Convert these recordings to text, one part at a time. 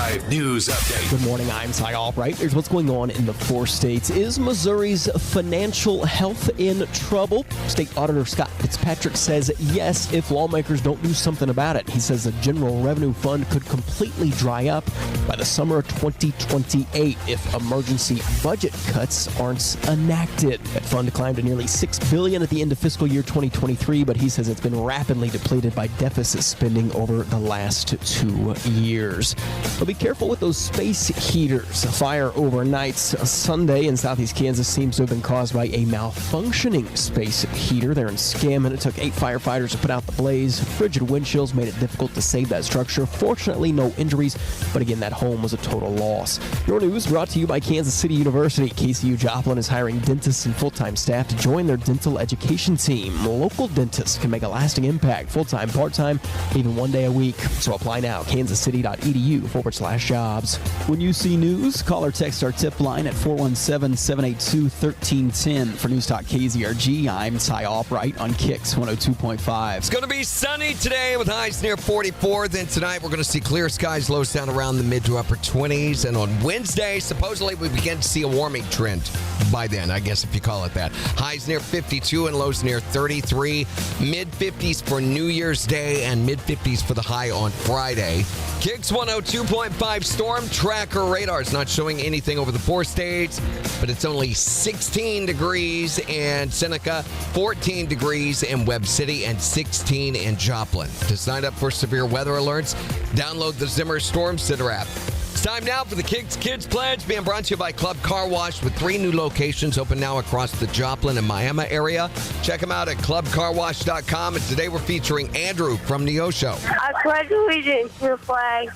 5 News Update. Good morning, I'm Ty Albright. Here's what's going on in the 4 states. Is Missouri's financial health in trouble? State Auditor Scott Fitzpatrick says yes if lawmakers don't do something about it. He says the general revenue fund could completely dry up by the summer of 2028 if emergency budget cuts aren't enacted. That fund climbed to nearly $6 billion at the end of fiscal year 2023, but he says it's been rapidly depleted by deficit spending over the last 2 years. But be careful with those space heaters. A fire overnight Sunday in southeast Kansas seems to have been caused by a malfunctioning space heater there in Scammon. It took 8 firefighters to put out the blaze. Frigid wind chills made it difficult to save that structure. Fortunately, no injuries, but again, that home was a total loss. Your news brought to you by Kansas City University. KCU Joplin is hiring dentists and full-time staff to join their dental education team. Local dentists can make a lasting impact, full-time, part-time, even 1 day a week. So apply now, kansascity.edu/jobs. When you see news, call or text our tip line at 417-782-1310. For News Talk KZRG, I'm Ty Albright on KIX 102.5. It's going to be sunny today with highs near 44. Then tonight we're going to see clear skies, lows down around the mid to upper 20s. And on Wednesday, supposedly we begin to see a warming trend by then, I guess if you call it that. Highs near 52 and lows near 33. Mid-50s for New Year's Day and mid-50s for the high on Friday. KIX 102.5 storm tracker radar is not showing anything over the 4 states, but it's only 16 degrees in Seneca, 14 degrees in Webb City, and 16 in Joplin. To sign up for severe weather alerts, download the Zimmer Storm Center app. It's time now for the KIX Kids Pledge, being brought to you by Club Car Wash with 3 new locations open now across the Joplin and Miami area. Check them out at clubcarwash.com. And today we're featuring Andrew from Neosho. I pledge allegiance to the flag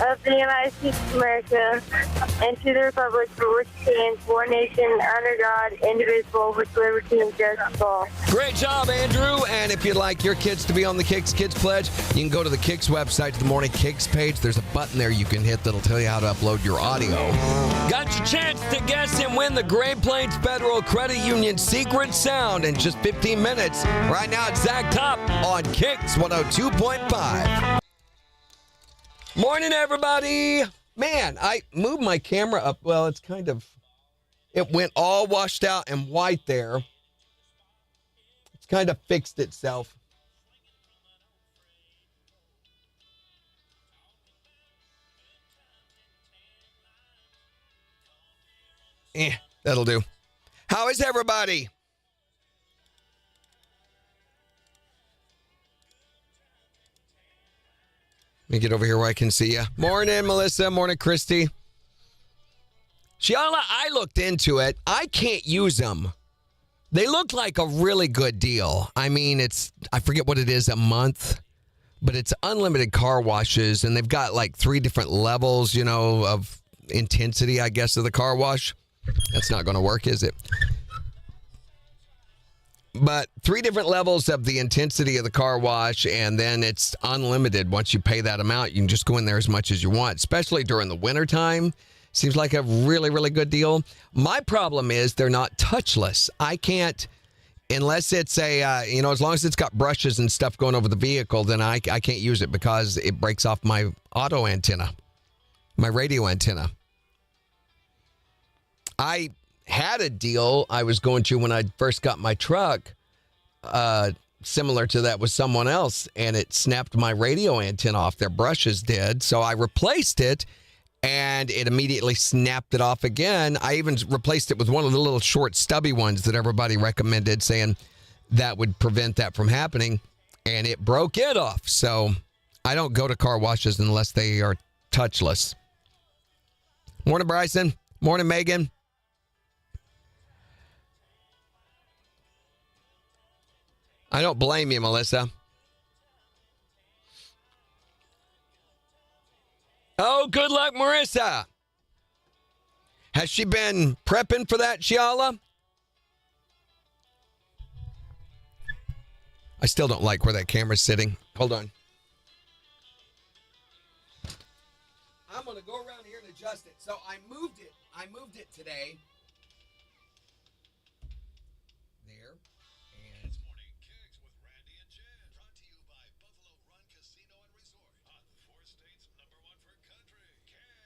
of the United States of America and to the republic for which it stands, one nation, under God, indivisible, with liberty and justice for all. Great job, Andrew. And if you'd like your kids to be on the KIX Kids Pledge, you can go to the KIX website, to the Morning KIX page. There's a button there you can hit that'll tell you how to upload your audio. Got your chance to guess and win the Great Plains Federal Credit Union Secret Sound in just 15 minutes. Right now, it's Zach Top on KIX 102.5. Morning, everybody. Man, I moved my camera up. Well, it went all washed out and white there. It's kind of fixed itself. That'll do. How is everybody? Let me get over here where I can see you. Morning, Melissa. Morning, Christy. Shiala, I looked into it. I can't use them. They look like a really good deal. I mean, I forget what it is a month, but it's unlimited car washes, and they've got like 3 different levels, of intensity, I guess, of the car wash. That's not going to work, is it? But 3 different levels of the intensity of the car wash, and then it's unlimited. Once you pay that amount, you can just go in there as much as you want, especially during the wintertime. Seems like a really, really good deal. My problem is they're not touchless. I can't, unless it's as long as it's got brushes and stuff going over the vehicle, then I can't use it because it breaks off my auto antenna, my radio antenna. I had a deal I was going to when I first got my truck, similar to that with someone else, and it snapped my radio antenna off. Their brushes did, so I replaced it, and it immediately snapped it off again. I even replaced it with one of the little short, stubby ones that everybody recommended, saying that would prevent that from happening, and it broke it off. So I don't go to car washes unless they are touchless. Morning, Bryson. Morning, Megan. I don't blame you, Melissa. Oh, good luck, Marissa. Has she been prepping for that, Shiala? I still don't like where that camera's sitting. Hold on. I'm going to go around here and adjust it. So I moved it. I moved it today. There. And This morning, KIX with Randy and Jen, brought to you by Buffalo Run Casino and Resort on the 4 states' #1 for country. KIX.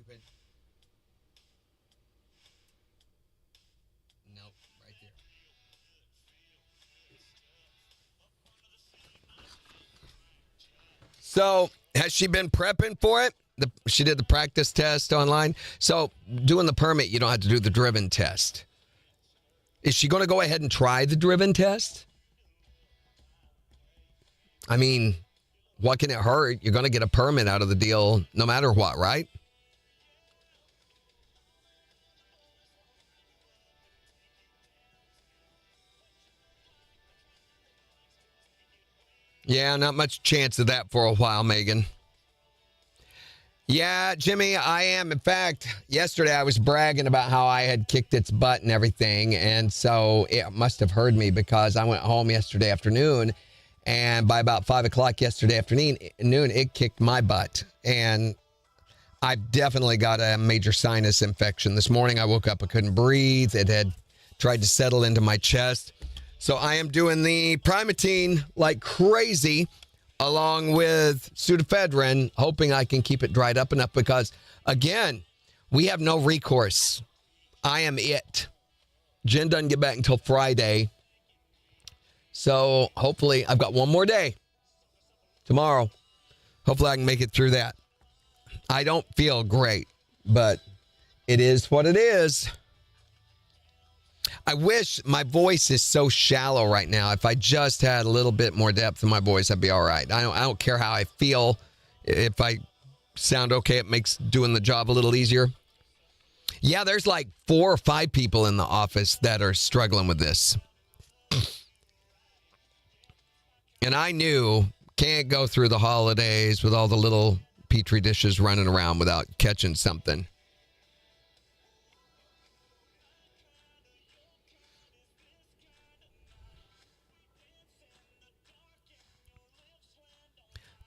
stupid. Nope, right there. So, has she been prepping for it? She did the practice test online. So, doing the permit, you don't have to do the driven test. Is she going to go ahead and try the driven test? I mean, what can it hurt? You're going to get a permit out of the deal no matter what, right? Yeah, not much chance of that for a while, Megan. Yeah, Jimmy, I am. In fact, yesterday I was bragging about how I had kicked its butt and everything. And so it must have heard me because I went home yesterday afternoon. And by about 5 o'clock yesterday afternoon, it kicked my butt. And I've definitely got a major sinus infection. This morning I woke up, I couldn't breathe. It had tried to settle into my chest. So I am doing the Primatene like crazy, along with pseudoephedrine, hoping I can keep it dried up enough because, again, we have no recourse. I am it. Jen doesn't get back until Friday. So hopefully I've got one more day tomorrow. Hopefully I can make it through that. I don't feel great, but it is what it is. I wish my voice is so shallow right now. If I just had a little bit more depth in my voice, I'd be all right. I don't care how I feel. If I sound okay, it makes doing the job a little easier. Yeah, there's like 4 or 5 people in the office that are struggling with this. And I knew can't go through the holidays with all the little petri dishes running around without catching something.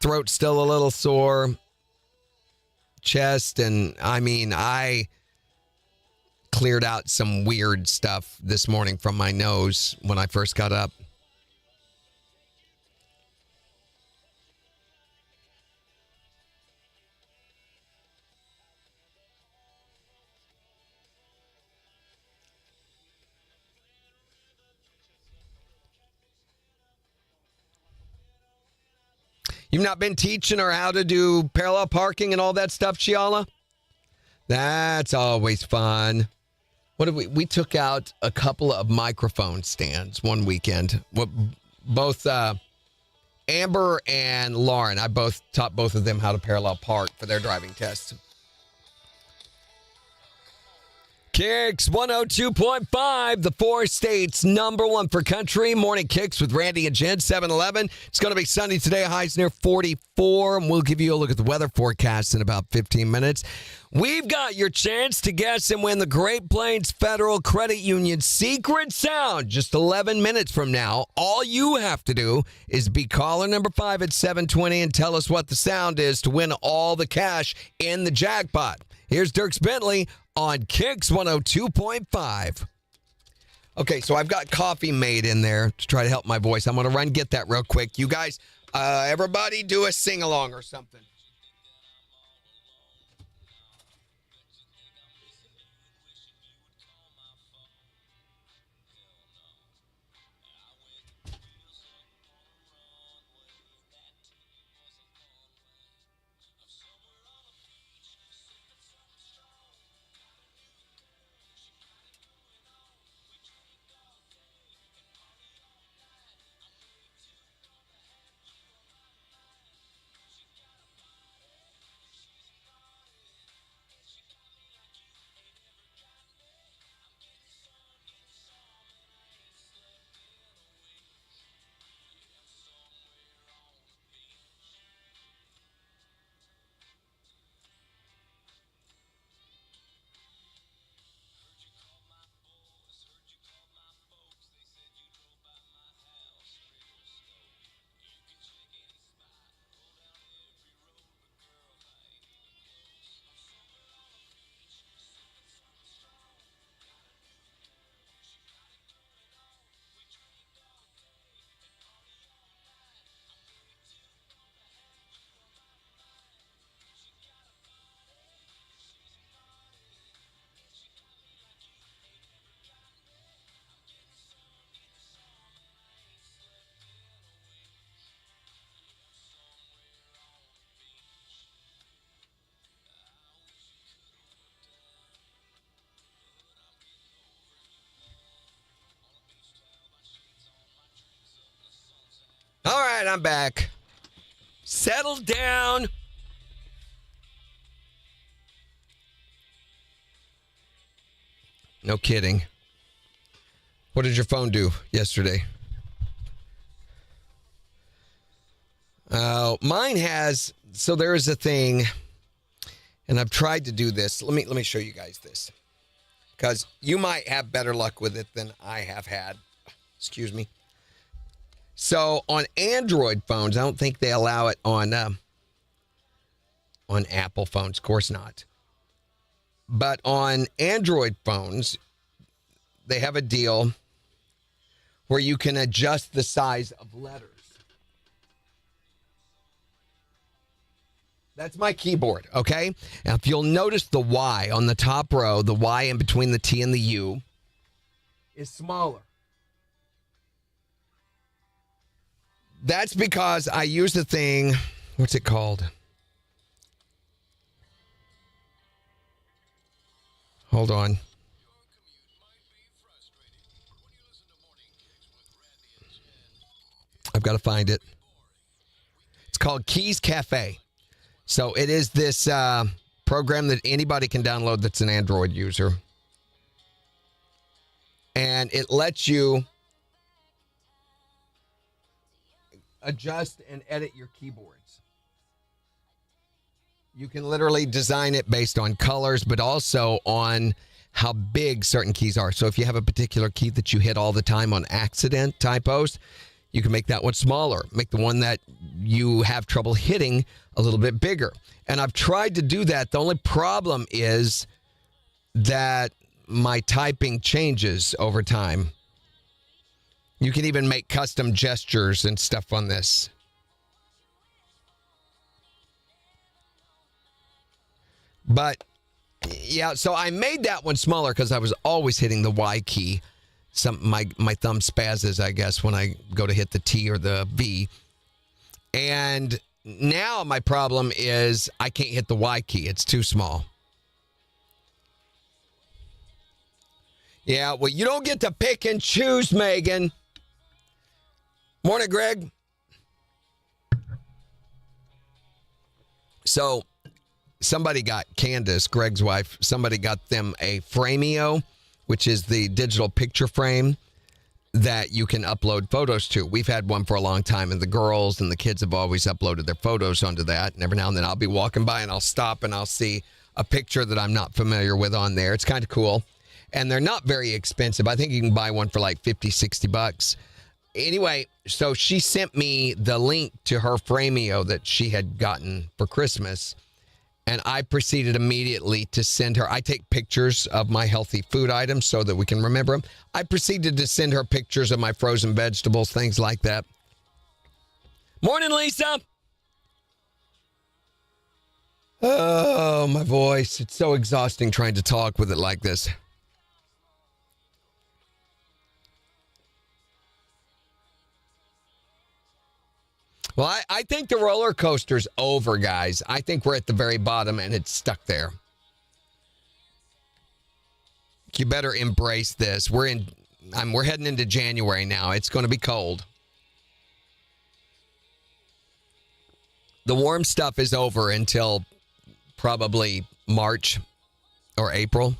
Throat's still a little sore. Chest, and I cleared out some weird stuff this morning from my nose when I first got up. You've not been teaching her how to do parallel parking and all that stuff, Shiala? That's always fun. What did we took out a couple of microphone stands one weekend. Both Amber and Lauren, I both taught both of them how to parallel park for their driving tests. KIX 102.5, the 4 states number 1 for country. Morning KIX with Randy and Jen, 7-Eleven. It's going to be sunny today, highs near 44. And we'll give you a look at the weather forecast in about 15 minutes. We've got your chance to guess and win the Great Plains Federal Credit Union secret sound just 11 minutes from now. All you have to do is be caller number 5 at 720 and tell us what the sound is to win all the cash in the jackpot. Here's Dierks Bentley on KIX 102.5. Okay, so I've got coffee made in there to try to help my voice. I'm going to run get that real quick. You guys, everybody do a sing-along or something. All right, I'm back. Settle down. No kidding. What did your phone do yesterday? Mine has. So there is a thing, and I've tried to do this. Let me show you guys this, because you might have better luck with it than I have had. Excuse me. So on Android phones, I don't think they allow it on Apple phones. Of course not. But on Android phones, they have a deal where you can adjust the size of letters. That's my keyboard, okay? Now, if you'll notice the Y on the top row, the Y in between the T and the U is smaller. That's because I use the thing, what's it called? Hold on. I've got to find it. It's called KIX Cafe. So it is this program that anybody can download that's an Android user. And it lets you adjust and edit your keyboards. You can literally design it based on colors, but also on how big certain keys are. So if you have a particular key that you hit all the time on accident, typos, you can make that one smaller. Make the one that you have trouble hitting a little bit bigger. And I've tried to do that. The only problem is that my typing changes over time. You can even make custom gestures and stuff on this. But, yeah, so I made that one smaller because I was always hitting the Y key. My thumb spazzes, I guess, when I go to hit the T or the V. And now my problem is I can't hit the Y key. It's too small. Yeah, well, you don't get to pick and choose, Megan. Morning, Greg. So somebody got, Candace, Greg's wife, somebody got them a Frameo, which is the digital picture frame that you can upload photos to. We've had one for a long time, and the girls and the kids have always uploaded their photos onto that. And every now and then I'll be walking by and I'll stop and I'll see a picture that I'm not familiar with on there. It's kind of cool. And they're not very expensive. I think you can buy one for like $50-$60. Anyway, so she sent me the link to her Frameo that she had gotten for Christmas. And I proceeded immediately to send her. I take pictures of my healthy food items so that we can remember them. I proceeded to send her pictures of my frozen vegetables, things like that. Morning, Lisa. Oh, my voice. It's so exhausting trying to talk with it like this. Well, I think the roller coaster's over, guys. I think we're at the very bottom and it's stuck there. You better embrace this. We're heading into January now. It's going to be cold. The warm stuff is over until probably March or April.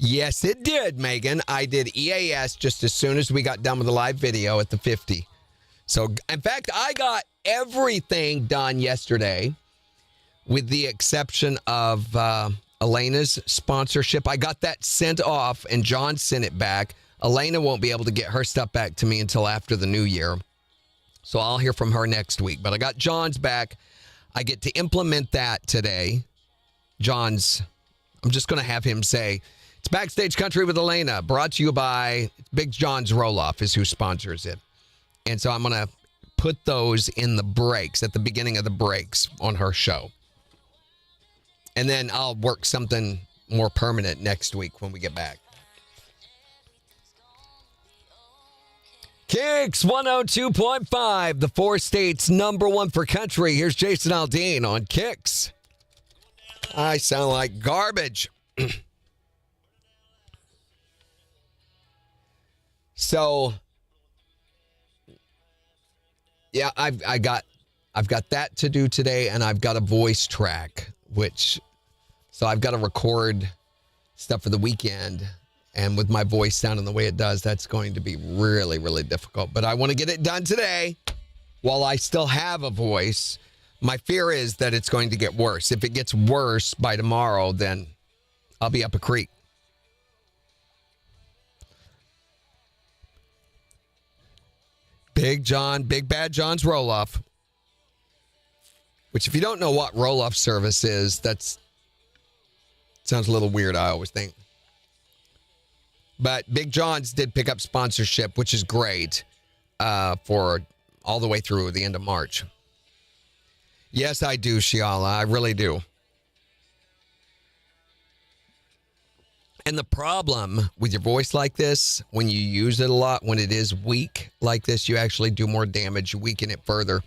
Yes, it did, Megan. I did EAS just as soon as we got done with the live video at the 50. So, in fact, I got everything done yesterday with the exception of Elena's sponsorship. I got that sent off, and John sent it back. Elena won't be able to get her stuff back to me until after the new year. So I'll hear from her next week. But I got John's back. I get to implement that today. I'm just going to have him say, it's Backstage Country with Elena, brought to you by Big John's Roll-Off is who sponsors it. And so I'm going to put those in the breaks, at the beginning of the breaks on her show. And then I'll work something more permanent next week when we get back. KIX 102.5, the 4 states #1 for country. Here's Jason Aldean on KIX. I sound like garbage. So, yeah, I've got that to do today, and I've got a voice track, so I've got to record stuff for the weekend. And with my voice sounding the way it does, that's going to be really, really difficult. But I want to get it done today while I still have a voice. My fear is that it's going to get worse. If it gets worse by tomorrow, then I'll be up a creek. Big Bad John's roll-off. Which, if you don't know what roll-off service is, sounds a little weird, I always think. But Big John's did pick up sponsorship, which is great, for all the way through the end of March. Yes, I do, Shiala. I really do. And the problem with your voice like this, when you use it a lot, when it is weak like this, you actually do more damage. You weaken it further.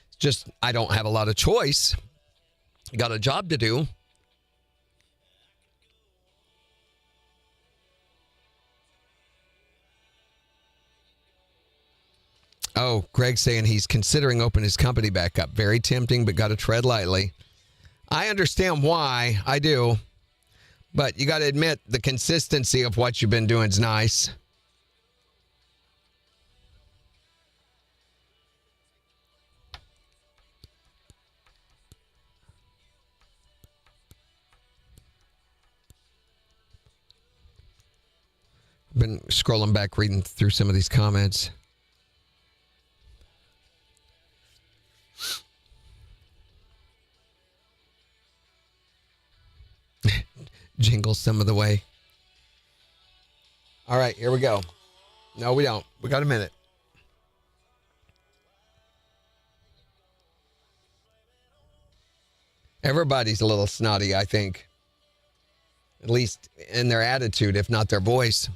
It's just, I don't have a lot of choice. Got a job to do. Oh, Greg's saying he's considering opening his company back up. Very tempting, but got to tread lightly. I understand why. I do. But you got to admit, the consistency of what you've been doing is nice. I've been scrolling back, reading through some of these comments. Jingle some of the way. All right, here we go. No, we don't. We got a minute. Everybody's a little snotty, I think. At least in their attitude, if not their voice.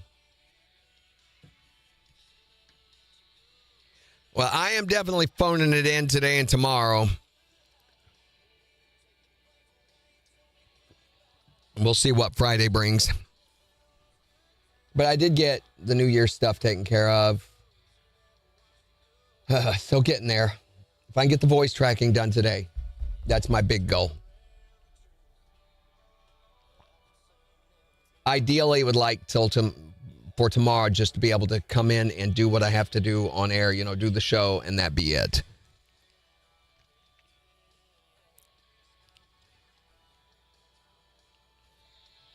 Well, I am definitely phoning it in today and tomorrow. We'll see what Friday brings. But I did get the New Year's stuff taken care of. Still getting there. If I can get the voice tracking done today, that's my big goal. Ideally, would like for tomorrow just to be able to come in and do what I have to do on air, do the show, and that be it.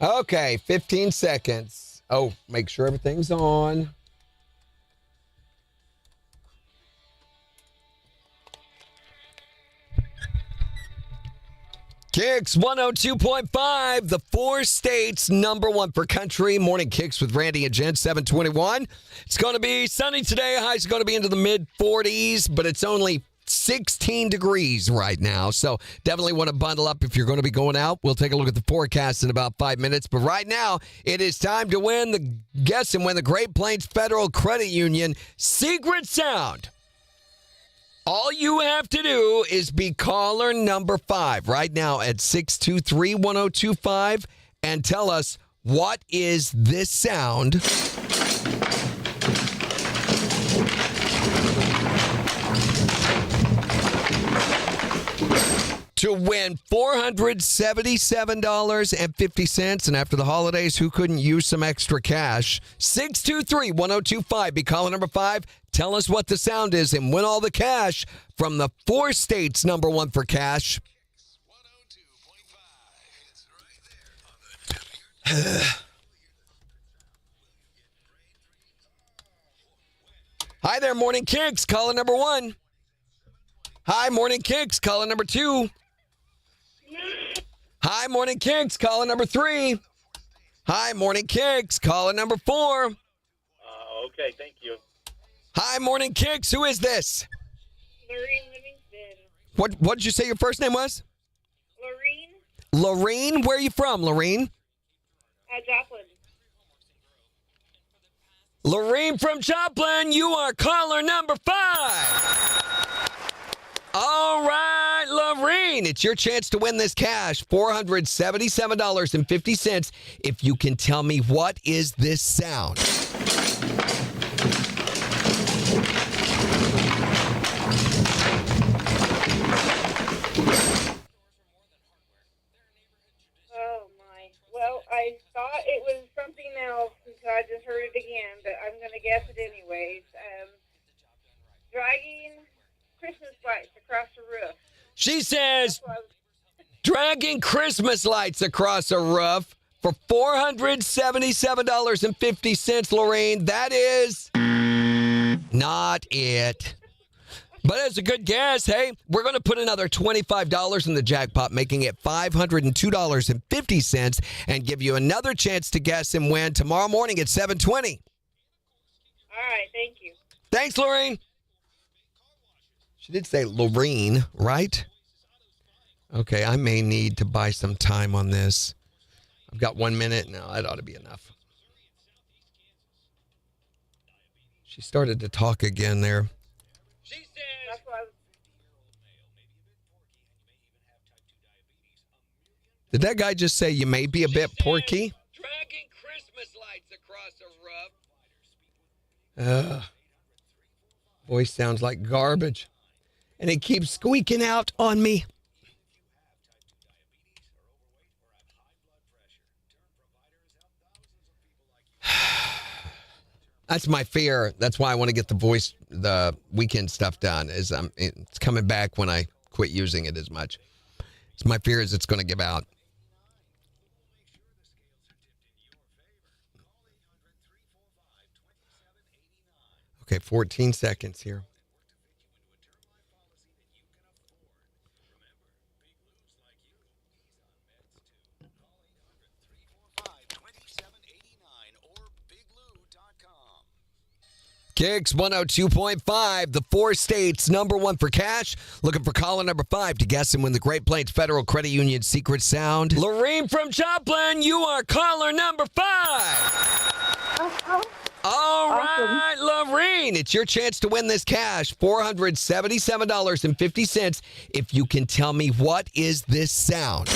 Okay, 15 seconds. Oh, make sure everything's on. KIX 102.5, the 4 states #1 for country. Morning KIX with Randy and Jen, 721. It's going to be sunny today. High's going to be into the mid-40s, but it's only 16 degrees right now. So definitely want to bundle up if you're going to be going out. We'll take a look at the forecast in about 5 minutes. But right now, it is time to win the Great Plains Federal Credit Union Secret Sound. All you have to do is be caller number 5 right now at 623-1025 and tell us, what is this sound? To win $477.50. And after the holidays, who couldn't use some extra cash? 623-1025. Be caller number 5. Tell us what the sound is and win all the cash from the 4 states #1 for cash. Hi there, Morning KIX. Caller number 1. Hi, Morning KIX. Caller number 2. Hi, Morning KIX. Caller number 3. Hi, Morning KIX. Caller number 4. Okay, thank you. Hi, Morning KIX. Who is this? Lorene Livingston. What did you say your first name was? Lorene? Lorene? Where are you from, Lorene? Joplin. Lorene from Joplin, you are caller number 5. All right, Lorene, it's your chance to win this cash, $477.50, if you can tell me what is this sound. Dragging Christmas lights across the roof. She says dragging Christmas lights across a roof for $477.50, Lorraine. That is not it. But it's a good guess. Hey, we're going to put another $25 in the jackpot, making it $502.50, and give you another chance to guess and win tomorrow morning at 7:20. All right, thank you. Thanks, Lorraine. She did say Lorraine, right? Okay, I may need to buy some time on this. I've got 1 minute. No, that ought to be enough. She started to talk again there. She says, did that guy just say you may be a bit porky? Dragging Christmas lights across a roof. Voice sounds like garbage. And it keeps squeaking out on me. That's my fear. That's why I want to get the weekend stuff done. It's coming back when I quit using it as much. It's my fear is it's going to give out. Okay, 14 seconds here. KIX 102.5, the 4 states, number 1 for cash. Looking for caller number 5 to guess and win the Great Plains Federal Credit Union secret sound. Lorraine from Joplin, you are caller number 5. All right, Lorraine, it's your chance to win this cash, $477.50, if you can tell me what is this sound.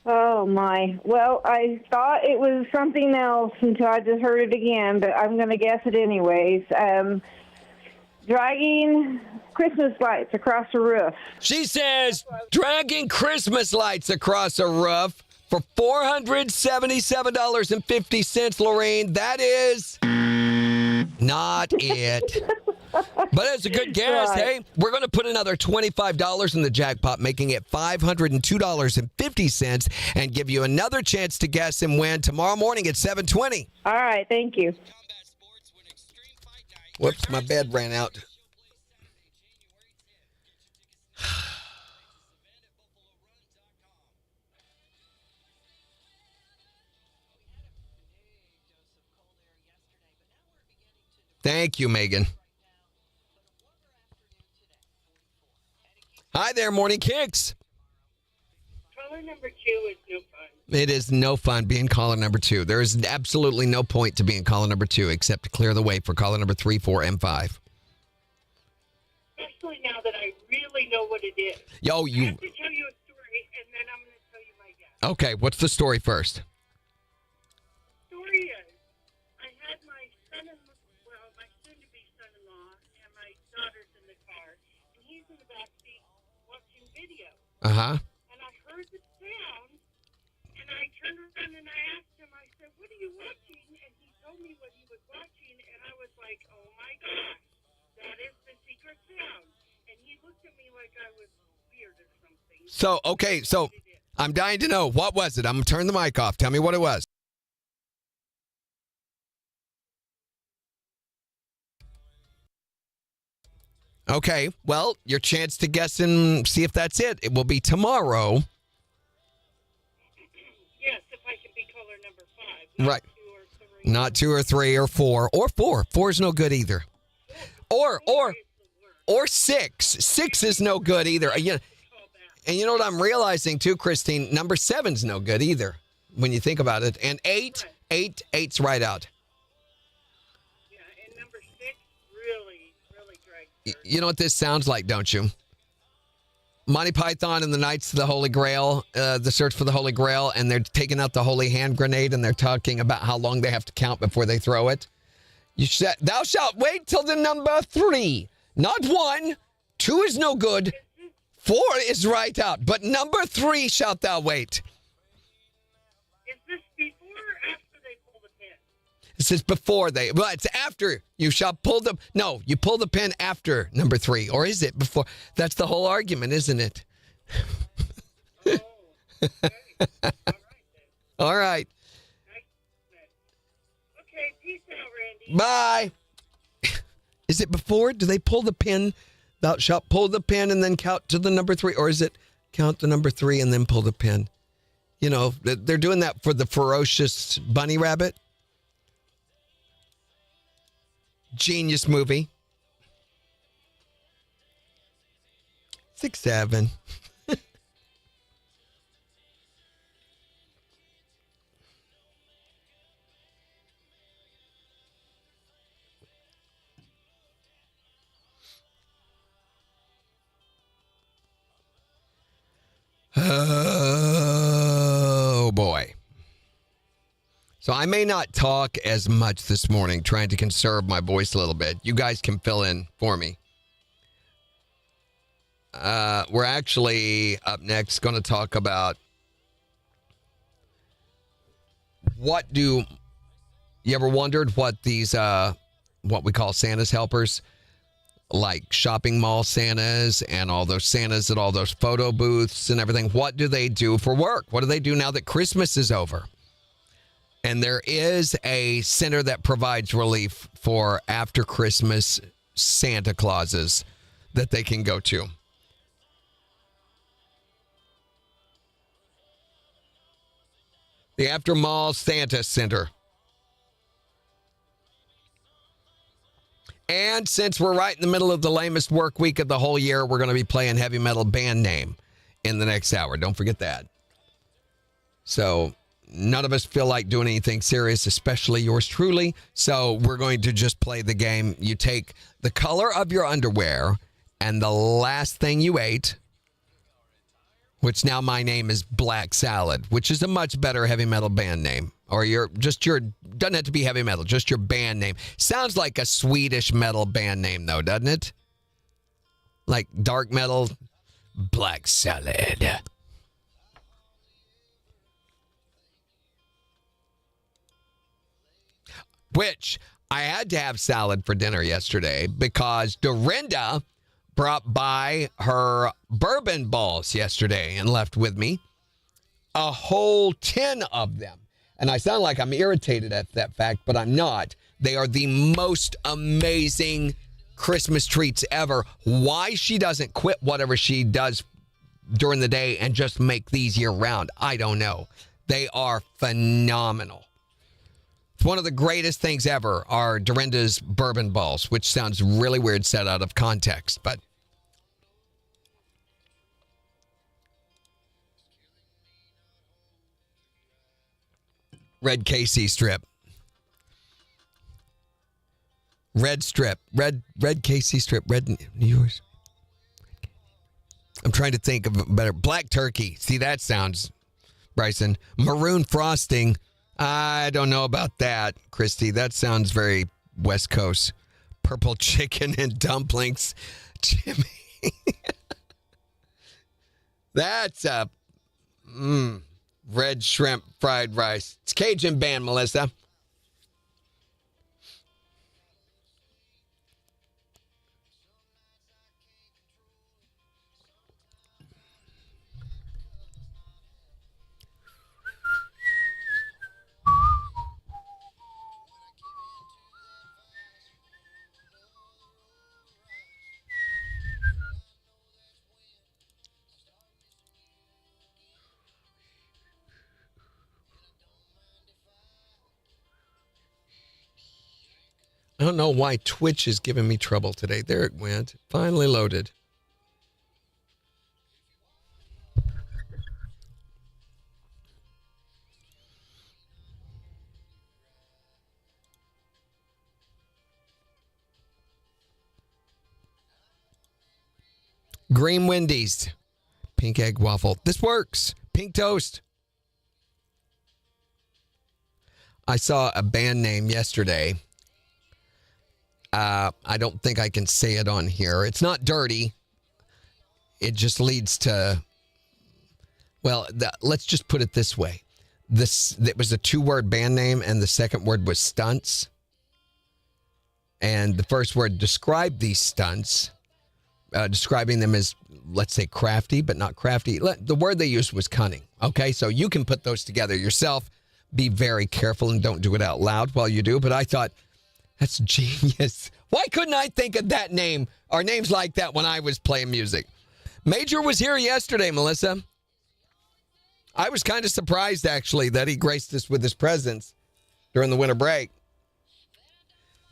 Oh, my. Well, I thought it was something else until I just heard it again, but I'm going to guess it anyways. Dragging Christmas lights across a roof. She says dragging Christmas lights across a roof for $477.50, Lorraine. That is not it. But it's a good guess. Right. Hey, we're going to put another $25 in the jackpot, making it $502.50, and give you another chance to guess and win tomorrow morning at 7:20. All right, thank you. Whoops, my bed ran out. Thank you, Megan. Hi there, Morning KIX. Caller number 2 is no fun. It is no fun being caller number 2. There is absolutely no point to being caller number 2 except to clear the way for caller number 3, 4, and 5. Especially now that I really know what it is. Yo, I have to tell you a story, and then I'm going to tell you my guess. Okay, what's the story first? The story is, I had my my soon-to-be son-in-law and my daughter's in the car, and he's in the back seat watching video. Uh-huh. And I heard the sound, and I turned around and I asked him, I said, what are you watching? And he told me what he was watching, and I was like, oh my gosh, that is the secret sound. And he looked at me like I was weird or something. So I'm dying to know, what was it? I'm going to turn the mic off. Tell me what it was. Okay, well, your chance to guess and see if that's it. It will be tomorrow. Yes, if I can be caller number 5. Right. 2 or 3 or 4 or 4. 4 is no good either. Or 6. 6 is no good either. And you know what I'm realizing too, Christine? Number 7's no good either when you think about it. And 8's right out. Yeah, and number 6 really drags. You know what this sounds like, don't you? Monty Python and the Knights of the Holy Grail, the search for the Holy Grail, and they're taking out the holy hand grenade, and they're talking about how long they have to count before they throw it. Thou shalt wait till the number 3. Not 1. 2 is no good. 4 is right out, but number 3 shalt thou wait. Is this before or after they pull the pin? It says before they, well, it's after you shall pull the, no, you pull the pin after number 3, or is it before? That's the whole argument, isn't it? Oh, okay. All right, then. All right. Okay, peace out, Randy. Bye. Is it before? Do they pull the pin? Thou shalt pull the pin and then count to the number 3, or is it count the number 3 and then pull the pin? You know, they're doing that for the ferocious bunny rabbit. Genius movie. 6, 7. Oh, boy. So I may not talk as much this morning, trying to conserve my voice a little bit. You guys can fill in for me. We're actually up next going to talk about what do you ever wondered what these what we call Santa's helpers, like shopping mall Santas and all those Santas at all those photo booths and everything, what do they do for work? What do they do now that Christmas is over? And there is a center that provides relief for after Christmas Santa Clauses that they can go to. The After Mall Santa Center. And since we're right in the middle of the lamest work week of the whole year, we're going to be playing heavy metal band name in the next hour. Don't forget that. So none of us feel like doing anything serious, especially yours truly. So we're going to just play the game. You take the color of your underwear and the last thing you ate, which now my name is Black Salad, which is a much better heavy metal band name. Or doesn't have to be heavy metal, just your band name. Sounds like a Swedish metal band name, though, doesn't it? Like dark metal, Black Salad. Which I had to have salad for dinner yesterday because Dorinda brought by her bourbon balls yesterday and left with me a whole 10 of them. And I sound like I'm irritated at that fact, but I'm not. They are the most amazing Christmas treats ever. Why she doesn't quit whatever she does during the day and just make these year round, I don't know. They are phenomenal. It's one of the greatest things ever are Dorinda's bourbon balls, which sounds really weird said out of context, but red KC strip. Red strip. Red KC strip. Red New York. I'm trying to think of a better. Black turkey. See, that sounds, Bryson. Maroon frosting. I don't know about that, Christy. That sounds very West Coast. Purple chicken and dumplings. Jimmy. That's a red shrimp fried rice. It's Cajun band, Melissa. I don't know why Twitch is giving me trouble today. There it went. Finally loaded. Green Wendy's. Pink egg waffle. This works. Pink toast. I saw a band name yesterday. I don't think I can say it on here. It's not dirty. it just leads to, well, let's just put it this way. It was a 2-word band name, and the second word was stunts. And the first word described these stunts, describing them as, let's say, crafty, but not crafty. The word they used was cunning. Okay, so you can put those together yourself. Be very careful and don't do it out loud while you do. But I thought, that's genius. Why couldn't I think of that name or names like that when I was playing music? Major was here yesterday, Melissa. I was kind of surprised, actually, that he graced us with his presence during the winter break.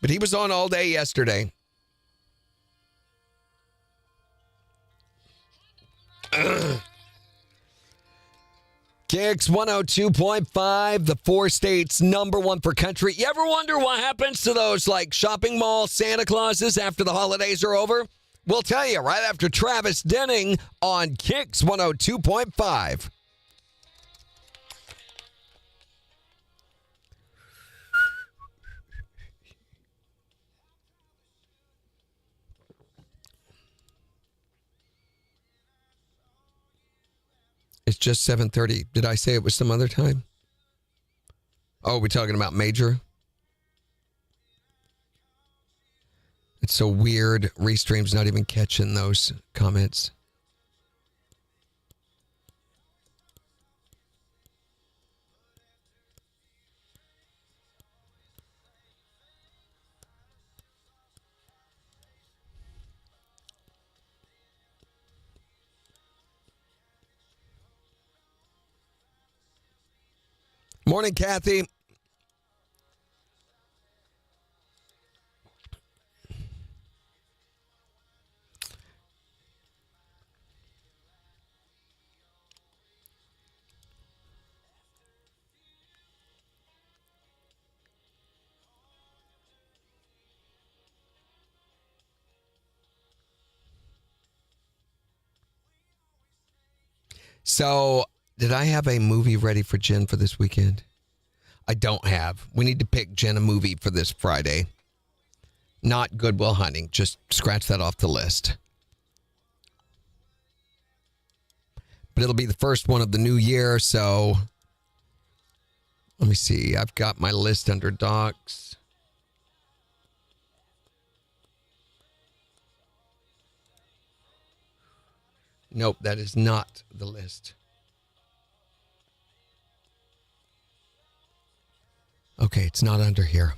But he was on all day yesterday. KIX 102.5, the 4 states number 1 for country. You ever wonder what happens to those like shopping mall Santa Clauses after the holidays are over? We'll tell you right after Travis Denning on KIX 102.5. It's just 7:30. Did I say it was some other time? Oh, we're talking about Major? It's so weird. Restream's not even catching those comments. Morning, Kathy. So, did I have a movie ready for Jen for this weekend? I don't have. We need to pick Jen a movie for this Friday. Not Good Will Hunting. Just scratch that off the list. But it'll be the first one of the new year, so let me see. I've got my list under docs. Nope, that is not the list. Okay, it's not under here.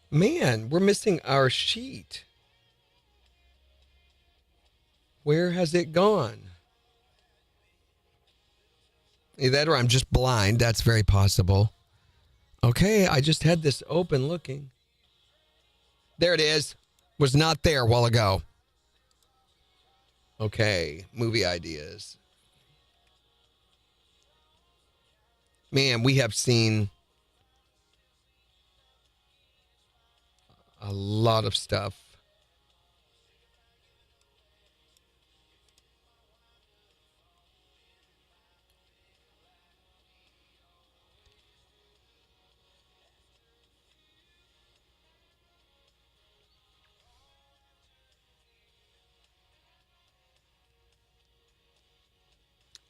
Man, we're missing our sheet. Where has it gone? Either that or I'm just blind. That's very possible. Okay, I just had this open looking. There it is. Was not there a while ago. Okay, movie ideas. Man, we have seen a lot of stuff.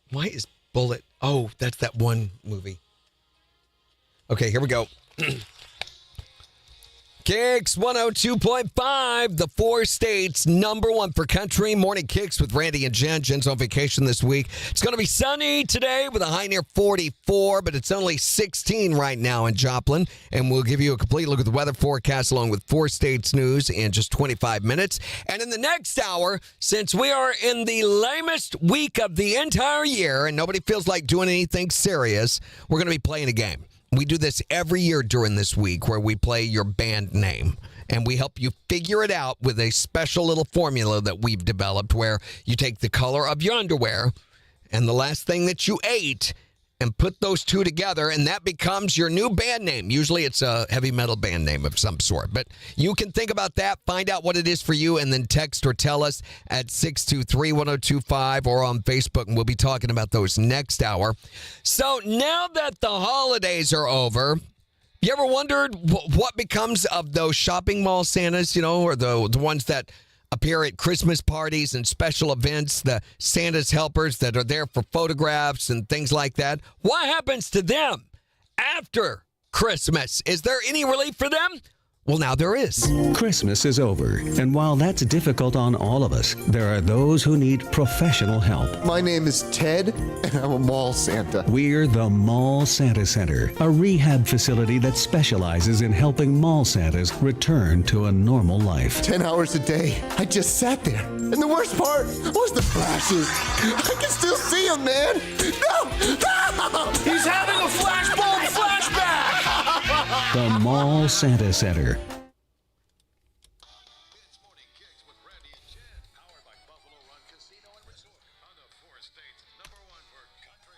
Why is Bullet? Oh, that's that one movie. Okay, here we go. KIX 102.5, the 4 states number 1 for country. Morning KIX with Randy and Jen. Jen's on vacation this week. It's going to be sunny today with a high near 44, but it's only 16 right now in Joplin. And we'll give you a complete look at the weather forecast along with 4 states news in just 25 minutes. And in the next hour, since we are in the lamest week of the entire year and nobody feels like doing anything serious, we're going to be playing a game. We do this every year during this week where we play your band name. And we help you figure it out with a special little formula that we've developed where you take the color of your underwear and the last thing that you ate and put those two together, and that becomes your new band name. Usually it's a heavy metal band name of some sort, but you can think about that, find out what it is for you, and then text or tell us at 623-1025 or on Facebook, and we'll be talking about those next hour. So now that the holidays are over, you ever wondered what becomes of those shopping mall Santas, or the ones that appear at Christmas parties and special events, the Santa's helpers that are there for photographs and things like that? What happens to them after Christmas? Is there any relief for them? Well, now there is. Christmas is over, and while that's difficult on all of us, there are those who need professional help. My name is Ted, and I'm a mall Santa. We're the Mall Santa Center, a rehab facility that specializes in helping mall Santas return to a normal life. 10 hours a day. I just sat there. And the worst part was the flashes. I can still see him, man. No! He's having a flashbulb flashback! The Mall Santa Center. It's Morning Kicks with Randy and Chad, powered by Buffalo Run Casino and Resort on the four states #1 for country.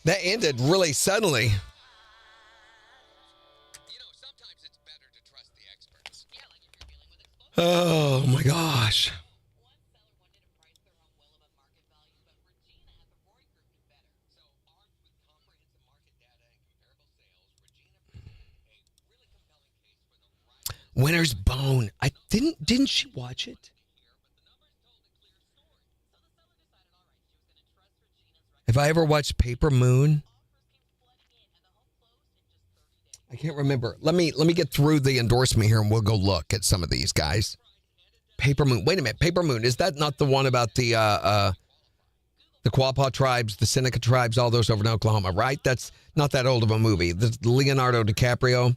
That ended really suddenly. Sometimes it's better to trust the experts. Oh my gosh. Winter's Bone. Didn't she watch it? Have I ever watched Paper Moon? I can't remember. Let me get through the endorsement here and we'll go look at some of these guys. Paper Moon. Wait a minute. Paper Moon. Is that not the one about the Quapaw tribes, the Seneca tribes, all those over in Oklahoma, right? That's not that old of a movie. The Leonardo DiCaprio.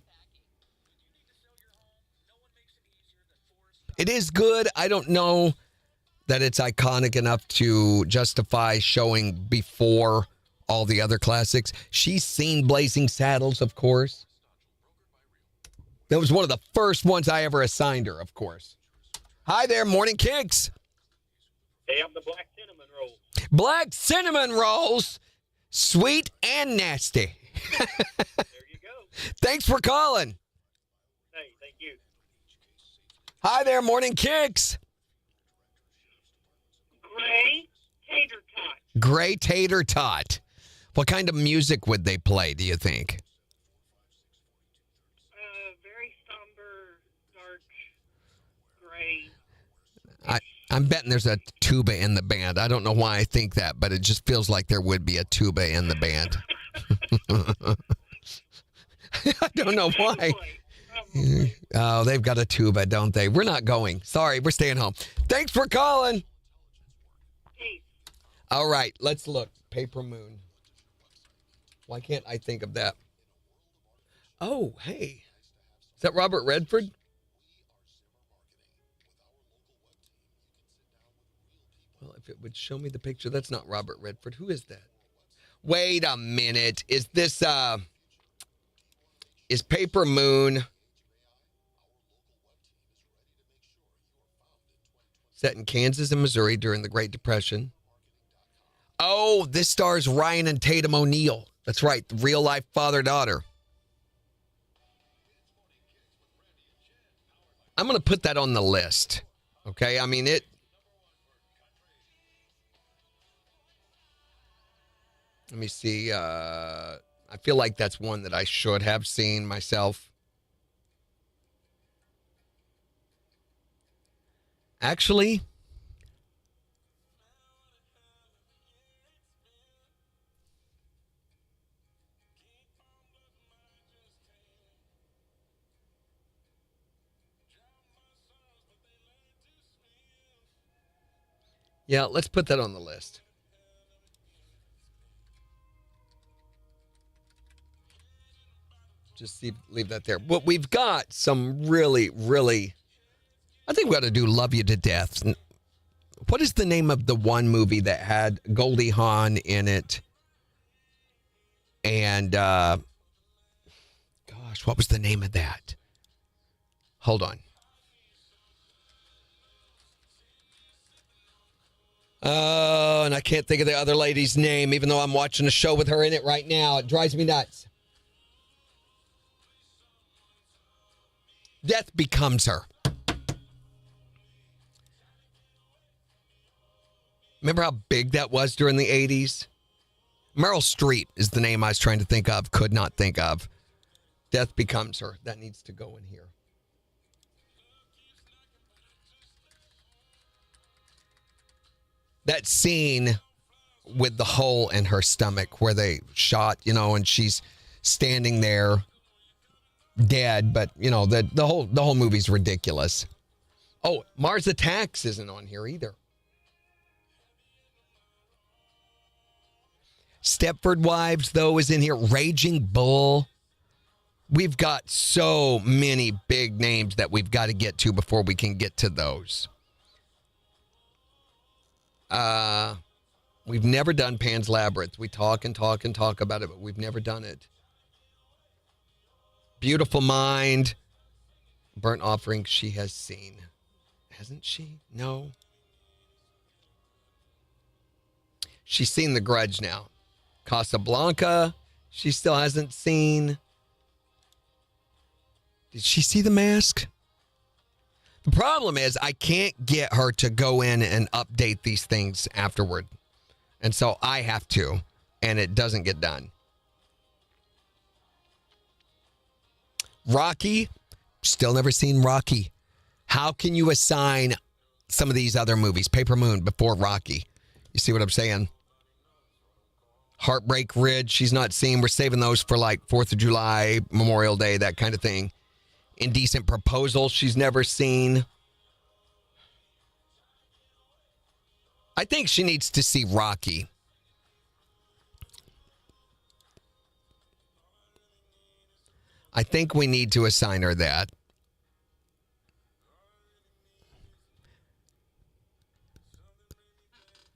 It is good. I don't know that it's iconic enough to justify showing before all the other classics. She's seen Blazing Saddles, of course. That was one of the first ones I ever assigned her, of course. Hi there, Morning Kicks. Hey, I'm the black cinnamon roll. Black cinnamon rolls, sweet and nasty. There you go. Thanks for calling. Hey, thank you. Hi there, Morning Kicks. Gray tater tot. Gray tater tot. What kind of music would they play, do you think? Very somber, dark, gray. I'm betting there's a tuba in the band. I don't know why I think that, but it just feels like there would be a tuba in the band. I don't know why. Oh, they've got a tuba, don't they? We're not going. Sorry, we're staying home. Thanks for calling. Peace. All right, let's look. Paper Moon. Why can't I think of that? Oh, hey. Is that Robert Redford? Well, if it would show me the picture, that's not Robert Redford. Who is that? Wait a minute. Is this, is Paper Moon set in Kansas and Missouri during the Great Depression? Oh, this stars Ryan and Tatum O'Neal. That's right, the real-life father-daughter. I'm going to put that on the list, okay? I mean, let me see. I feel like that's one that I should have seen myself. Actually, yeah, let's put that on the list. Just leave that there. But we've got some really, really, I think we ought to do Love You to Death. What is the name of the one movie that had Goldie Hawn in it? And, gosh, what was the name of that? Hold on. Oh, and I can't think of the other lady's name, even though I'm watching a show with her in it right now. It drives me nuts. Death becomes her. Remember how big that was during the 80s? Meryl Streep is the name I was trying to think of, could not think of. Death becomes her. That needs to go in here. That scene with the hole in her stomach where they shot, and she's standing there dead, but the whole movie's ridiculous. Oh, Mars Attacks isn't on here either. Stepford Wives, though, is in here. Raging Bull. We've got so many big names that we've got to get to before we can get to those. We've never done Pan's Labyrinth. We talk and talk and talk about it, but we've never done it. Beautiful Mind. Burnt Offering she has seen. Hasn't she? No. She's seen The Grudge now. Casablanca, she still hasn't seen. Did she see The Mask? The problem is I can't get her to go in and update these things afterward. And so I have to, and it doesn't get done. Rocky, still never seen Rocky. How can you assign some of these other movies, Paper Moon, before Rocky? You see what I'm saying? Heartbreak Ridge, she's not seen. We're saving those for like 4th of July, Memorial Day, that kind of thing. Indecent Proposal, she's never seen. I think she needs to see Rocky. I think we need to assign her that.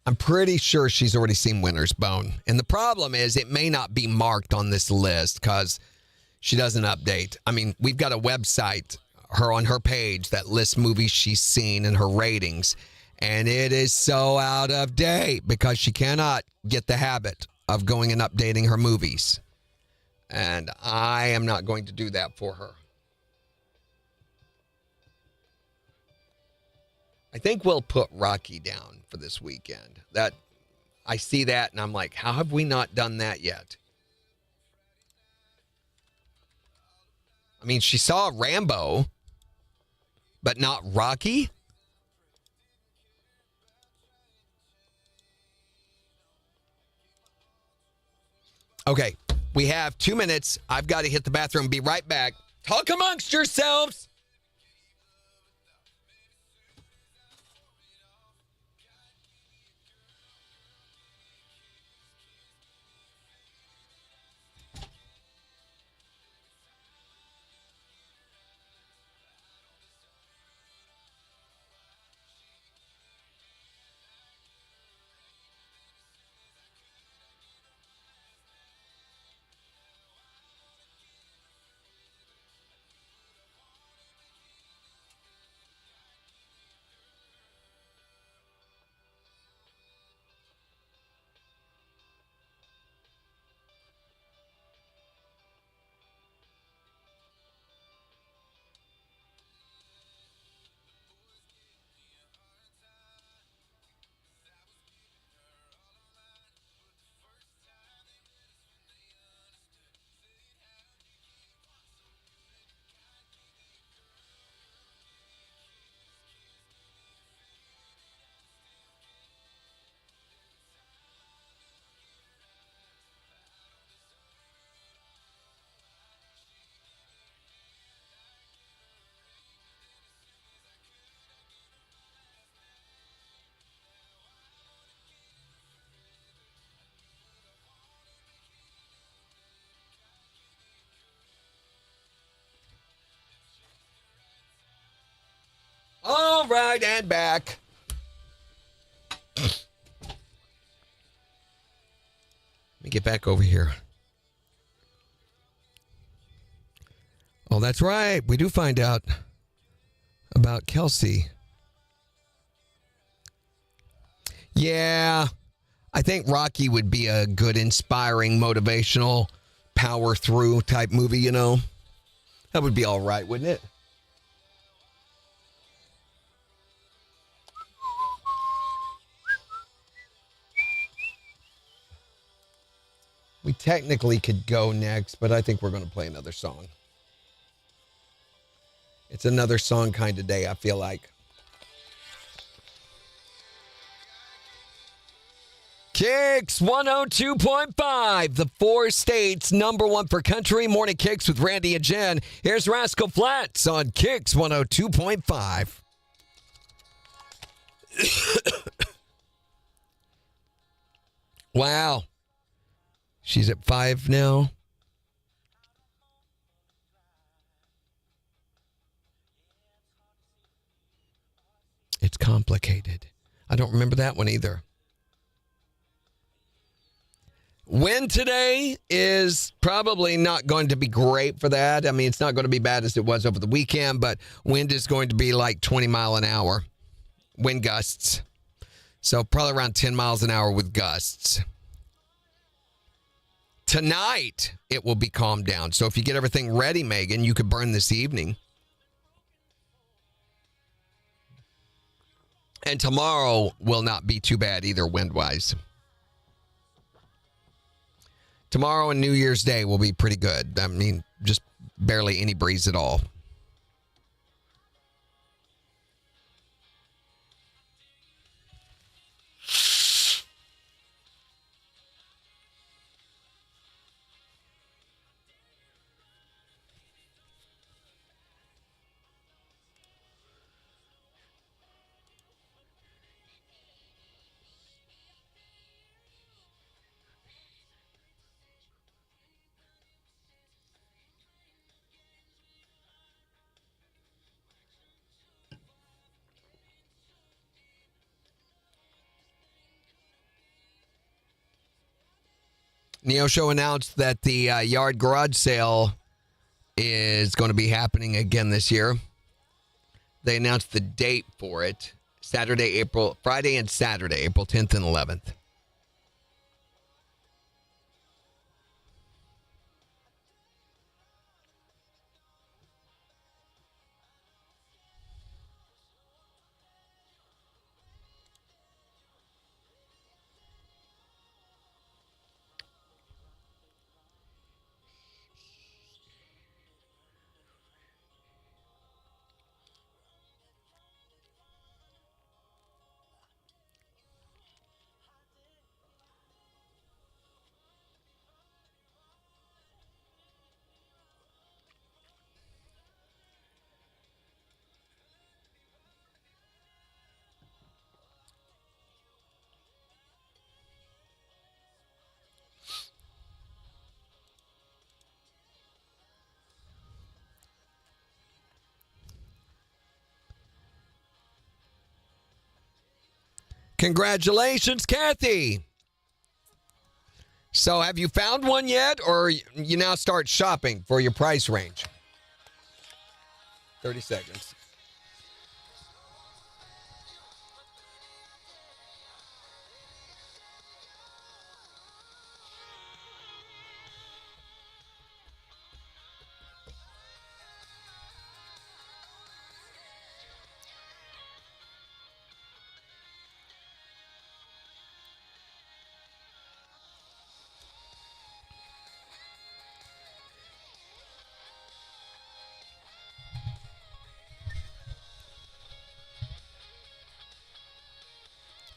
I'm pretty sure she's already seen Winter's Bone. And the problem is it may not be marked on this list because she doesn't update. I mean, we've got a website, her on her page, that lists movies she's seen and her ratings. And it is so out of date because she cannot get the habit of going and updating her movies. And I am not going to do that for her. I think we'll put Rocky down for this weekend. That I see that and I'm like, how have we not done that yet? I mean, she saw Rambo, but not Rocky. Okay, we have 2 minutes. I've got to hit the bathroom. Be right back. Talk amongst yourselves. All right, and back. Let me get back over here. Oh, that's right. We do find out about Kelsey. Yeah, I think Rocky would be a good, inspiring, motivational, power through type movie, you know? That would be all right, wouldn't it? We technically could go next, but I think we're going to play another song. It's another song kind of day, I feel like. KIX 102.5, the 4 states number 1 for country. Morning KIX with Randy and Jen. Here's Rascal Flatts on KIX 102.5. Wow. She's at 5 now. It's complicated. I don't remember that one either. Wind today is probably not going to be great for that. I mean, it's not going to be bad as it was over the weekend, but wind is going to be like 20 mile an hour wind gusts. So probably around 10 miles an hour with gusts. Tonight, it will be calmed down. So if you get everything ready, Megan, you could burn this evening. And tomorrow will not be too bad either, wind-wise. Tomorrow and New Year's Day will be pretty good. I mean, just barely any breeze at all. Neo Show announced that the yard garage sale is going to be happening again this year. They announced the date for it. Friday and Saturday, April 10th and 11th. Congratulations, Kathy. So have you found one yet, or you now start shopping for your price range? 30 seconds.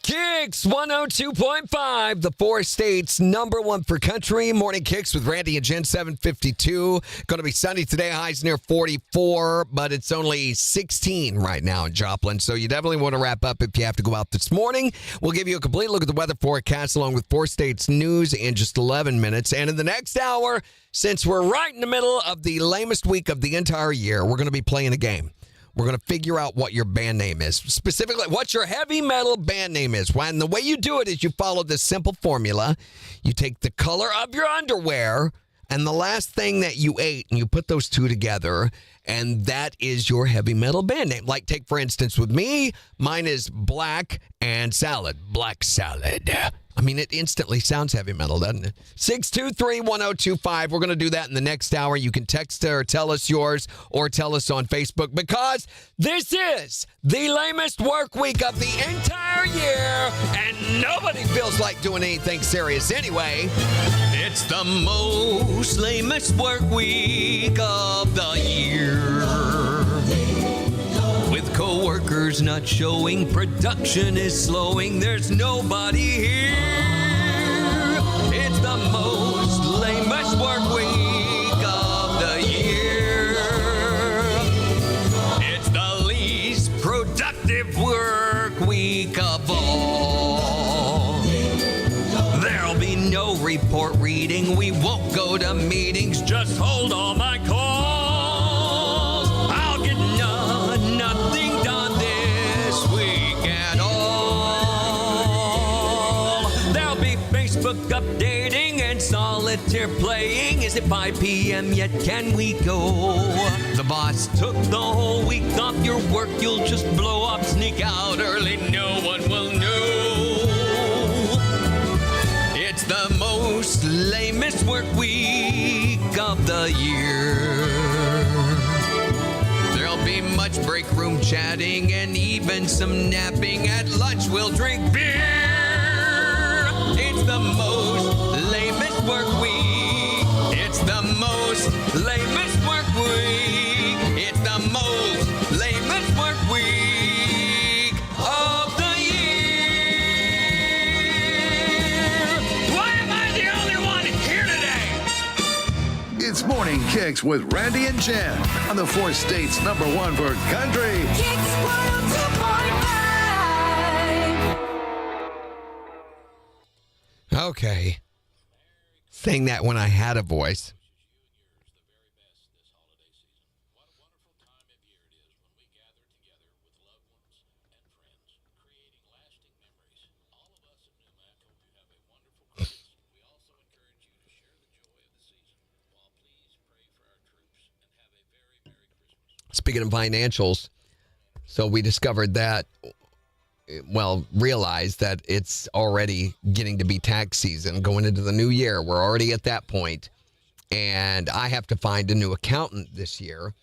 KIX 102.5, the 4 states number 1 for country. Morning KIX with Randy and Jen, 7:52. Going to be sunny today. Highs near 44, but it's only 16 right now in Joplin. So you definitely want to wrap up if you have to go out this morning. We'll give you a complete look at the weather forecast along with 4 states news in just 11 minutes. And in the next hour, since we're right in the middle of the lamest week of the entire year, we're going to be playing a game. We're going to figure out what your band name is. Specifically, what your heavy metal band name is. And the way you do it is you follow this simple formula. You take the color of your underwear and the last thing that you ate, and you put those two together, and that is your heavy metal band name. Like, take, for instance, with me, mine is Black and Salad. Black Salad. I mean, it instantly sounds heavy metal, doesn't it? 623-1025. We're going to do that in the next hour. You can text or tell us yours or tell us on Facebook, because this is the lamest work week of the entire year, and nobody feels like doing anything serious anyway. It's the most lamest work week of the year. With coworkers not showing, production is slowing, there's nobody here. It's the most lamest work week of the year. It's the least productive work week of all. There'll be no report reading, we won't go to meetings, just hold all my calls. I'll get nothing done this week at all. There'll be Facebook updating and solitaire playing. Is it 5 p.m. yet? Can we go? The boss took the whole week off your work. You'll just blow up, sneak out early. No one will know. It's the most lamest work week of the year. There'll be much break room chatting and even some napping. At lunch, we'll drink beer. It's the most lamest work week. It's the most lamest work week. It's the most lamest work week of the year. Why am I the only one here today? It's Morning Kicks with Randy and Jen on the 4 states #1 for country. KIX 102.5. Okay. Saying that when I had a voice. Speaking of financials, so we discovered that, realized that it's already getting to be tax season going into the new year. We're already at that point, and I have to find a new accountant this year.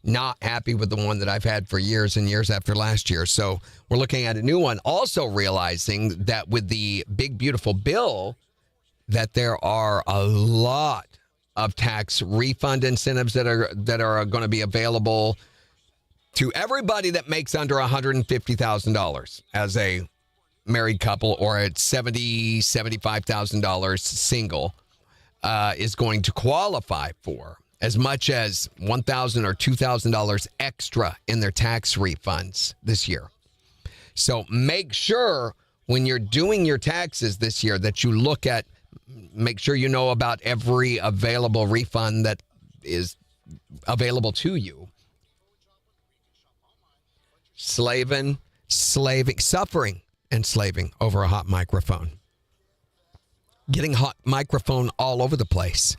Not happy with the one that I've had for years and years after last year. So we're looking at a new one. Also realizing that with the big, beautiful bill, that there are a lot of tax refund incentives that are going to be available to everybody that makes under $150,000 as a married couple, or at $75,000 single, is going to qualify for as much as $1,000 or $2,000 extra in their tax refunds this year. So make sure when you're doing your taxes this year that you make sure you know about every available refund that is available to you. Suffering and slaving over a hot microphone. Getting hot microphone all over the place.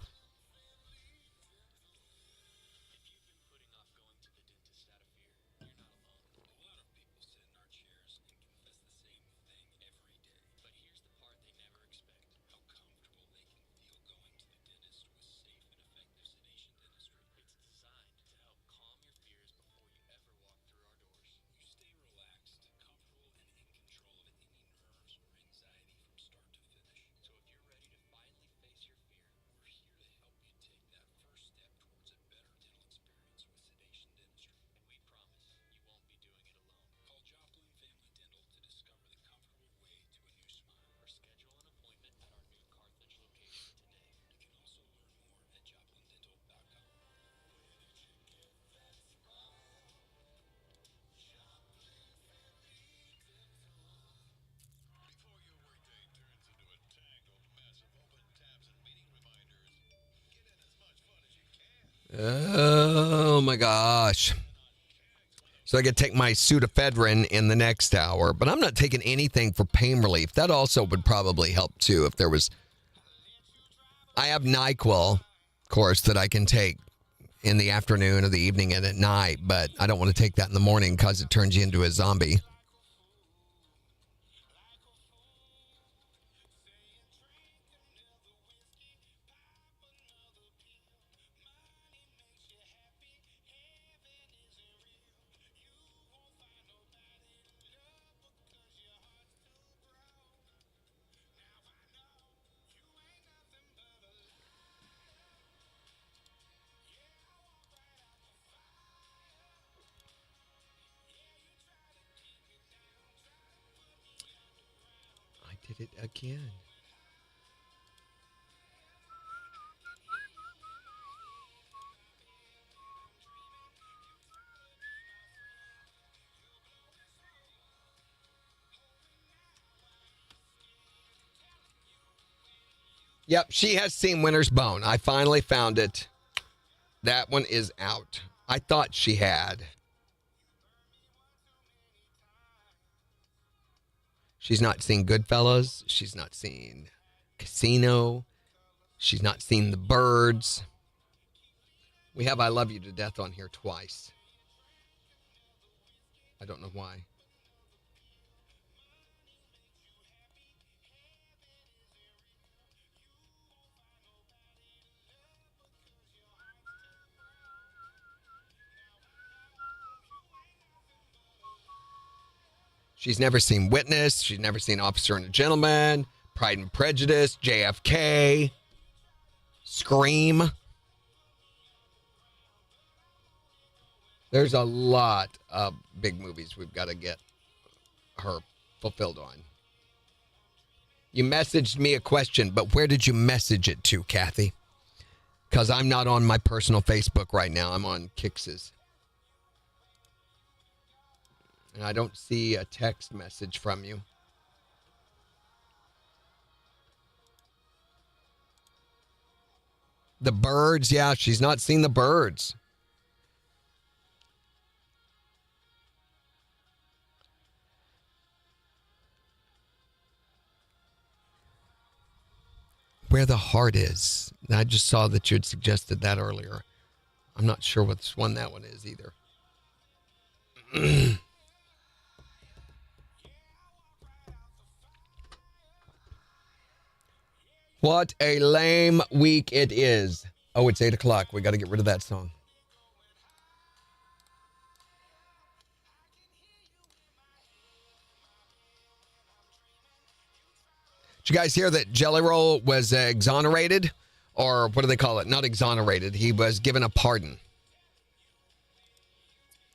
Oh my gosh. So I could take my Sudafedrin in the next hour, but I'm not taking anything for pain relief. That also would probably help too if I have NyQuil, of course, that I can take in the afternoon or the evening and at night, but I don't want to take that in the morning because it turns you into a zombie. Did it again. Yep, she has seen Winter's Bone. I finally found it. That one is out. I thought she had. She's not seen Goodfellas. She's not seen Casino. She's not seen The Birds. We have I Love You to Death on here twice. I don't know why. She's never seen Witness. She's never seen Officer and a Gentleman, Pride and Prejudice, JFK, Scream. There's a lot of big movies we've got to get her fulfilled on. You messaged me a question, but where did you message it to, Kathy? Because I'm not on my personal Facebook right now. I'm on KIX's. And I don't see a text message from you. The Birds, yeah, she's not seen The Birds. Where the Heart Is. I just saw that you had suggested that earlier. I'm not sure which one that one is either. What a lame week it is. Oh, it's 8 o'clock. We got to get rid of that song. Did you guys hear that Jelly Roll was exonerated? Or what do they call it? Not exonerated. He was given a pardon.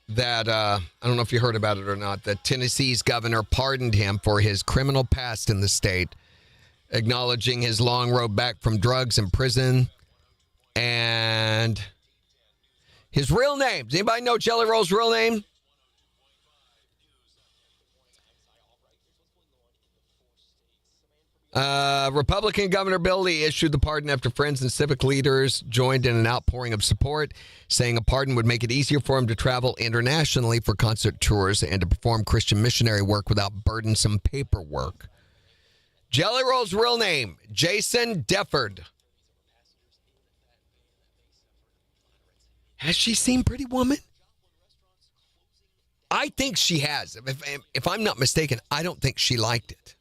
That, I don't know if you heard about it or not, that Tennessee's governor pardoned him for his criminal past in the state, acknowledging his long road back from drugs and prison. And his real name. Does anybody know Jelly Roll's real name? Republican Governor Bill Lee issued the pardon after friends and civic leaders joined in an outpouring of support, saying a pardon would make it easier for him to travel internationally for concert tours and to perform Christian missionary work without burdensome paperwork. Jelly Roll's real name, Jason Defford. Has she seen Pretty Woman? I think she has. If I'm not mistaken, I don't think she liked it.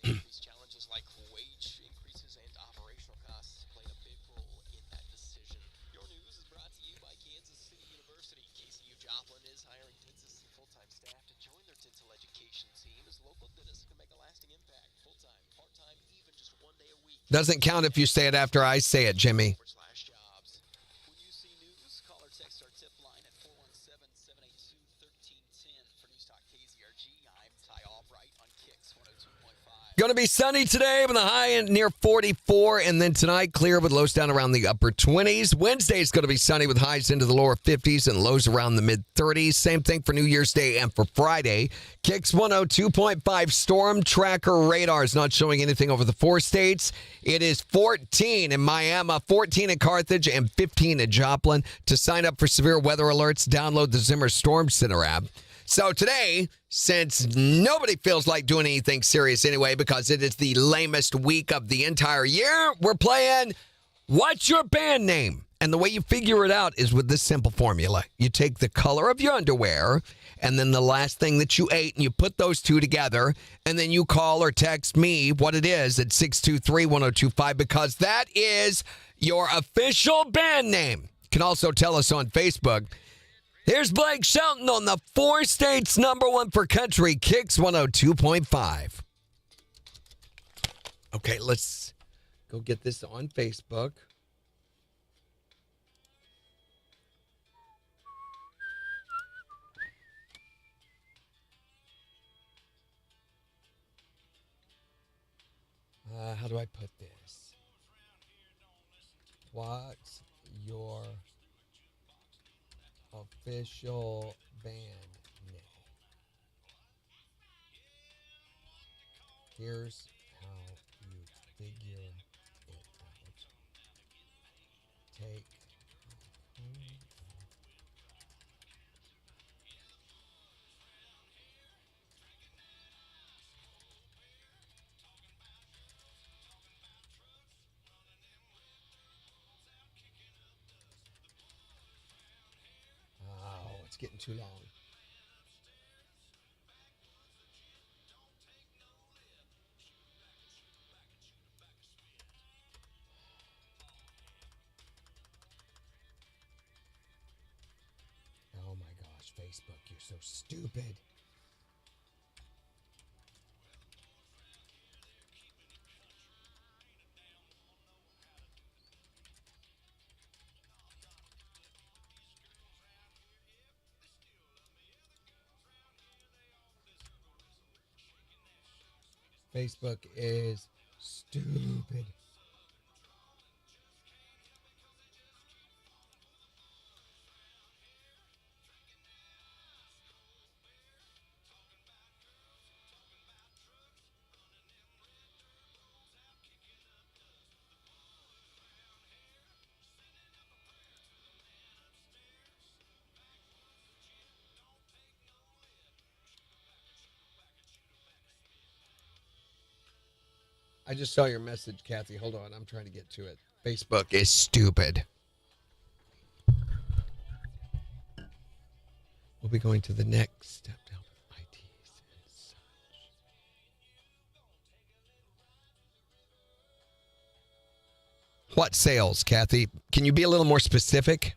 Challenges like wage increases and operational costs played a big role in that decision. Your news is brought to you by Kansas City University. KCU Joplin is hiring dentists and full-time staff to join their dental education team as local dentists can make a lasting impact. Full-time, part-time, even just 1 day a week. Doesn't count if you say it after I say it, Jimmy. When you see news, call or text our tip line at 417-782-1310. For News Talk KZRG, I'm Ty Albright on KIX 102.5. Going to be sunny today with a high in near 44, and then tonight clear with lows down around the upper 20s. Wednesday is going to be sunny with highs into the lower 50s and lows around the mid 30s. Same thing for New Year's Day and for Friday. KIX 102.5 storm tracker radar is not showing anything over the 4 states. It is 14 in Miami, 14 in Carthage, and 15 in Joplin. To sign up for severe weather alerts, download the Zimmer Storm Center app. So today, since nobody feels like doing anything serious anyway because it is the lamest week of the entire year, we're playing What's your band name? And the way you figure it out is with this simple formula. You take the color of your underwear and then the last thing that you ate, and you put those two together, and then you call or text me what it is at 623-1025, because that is your official band name. You can also tell us on Facebook. Here's Blake Shelton on the 4 states #1 for country, KIX 102.5. Okay, let's go get this on Facebook. How do I put this? What's your official band name? Here's how you figure it out. Take it's getting too long. Oh my gosh, Facebook, you're so stupid. Facebook is stupid. I just saw your message, Kathy. Hold on. I'm trying to get to it. Facebook is stupid. We'll be going to the next step down with ITs and such. What sales, Kathy? Can you be a little more specific?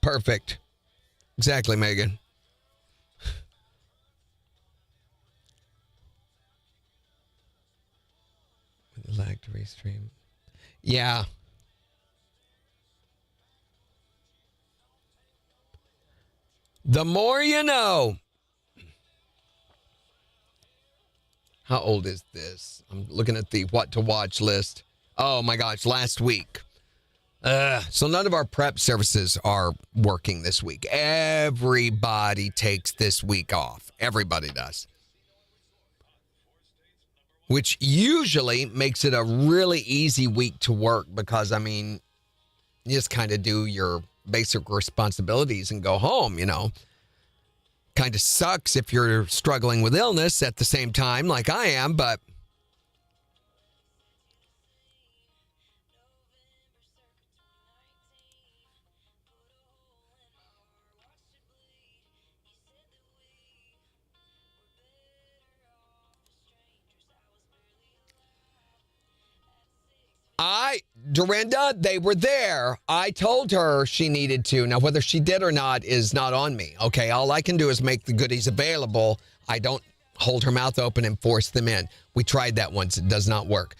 Perfect. Exactly, Megan. Lag to restream. Yeah. The more you know. How old is this? I'm looking at the what to watch list. Oh my gosh, last week. So none of our prep services are working this week. Everybody takes this week off. Everybody does. Which usually makes it a really easy week to work because, I mean, you just kind of do your basic responsibilities and go home, you know. Kind of sucks if you're struggling with illness at the same time like I am, but Dorinda, they were there. I told her she needed to. Now, whether she did or not is not on me. Okay, all I can do is make the goodies available. I don't hold her mouth open and force them in. We tried that once. It does not work.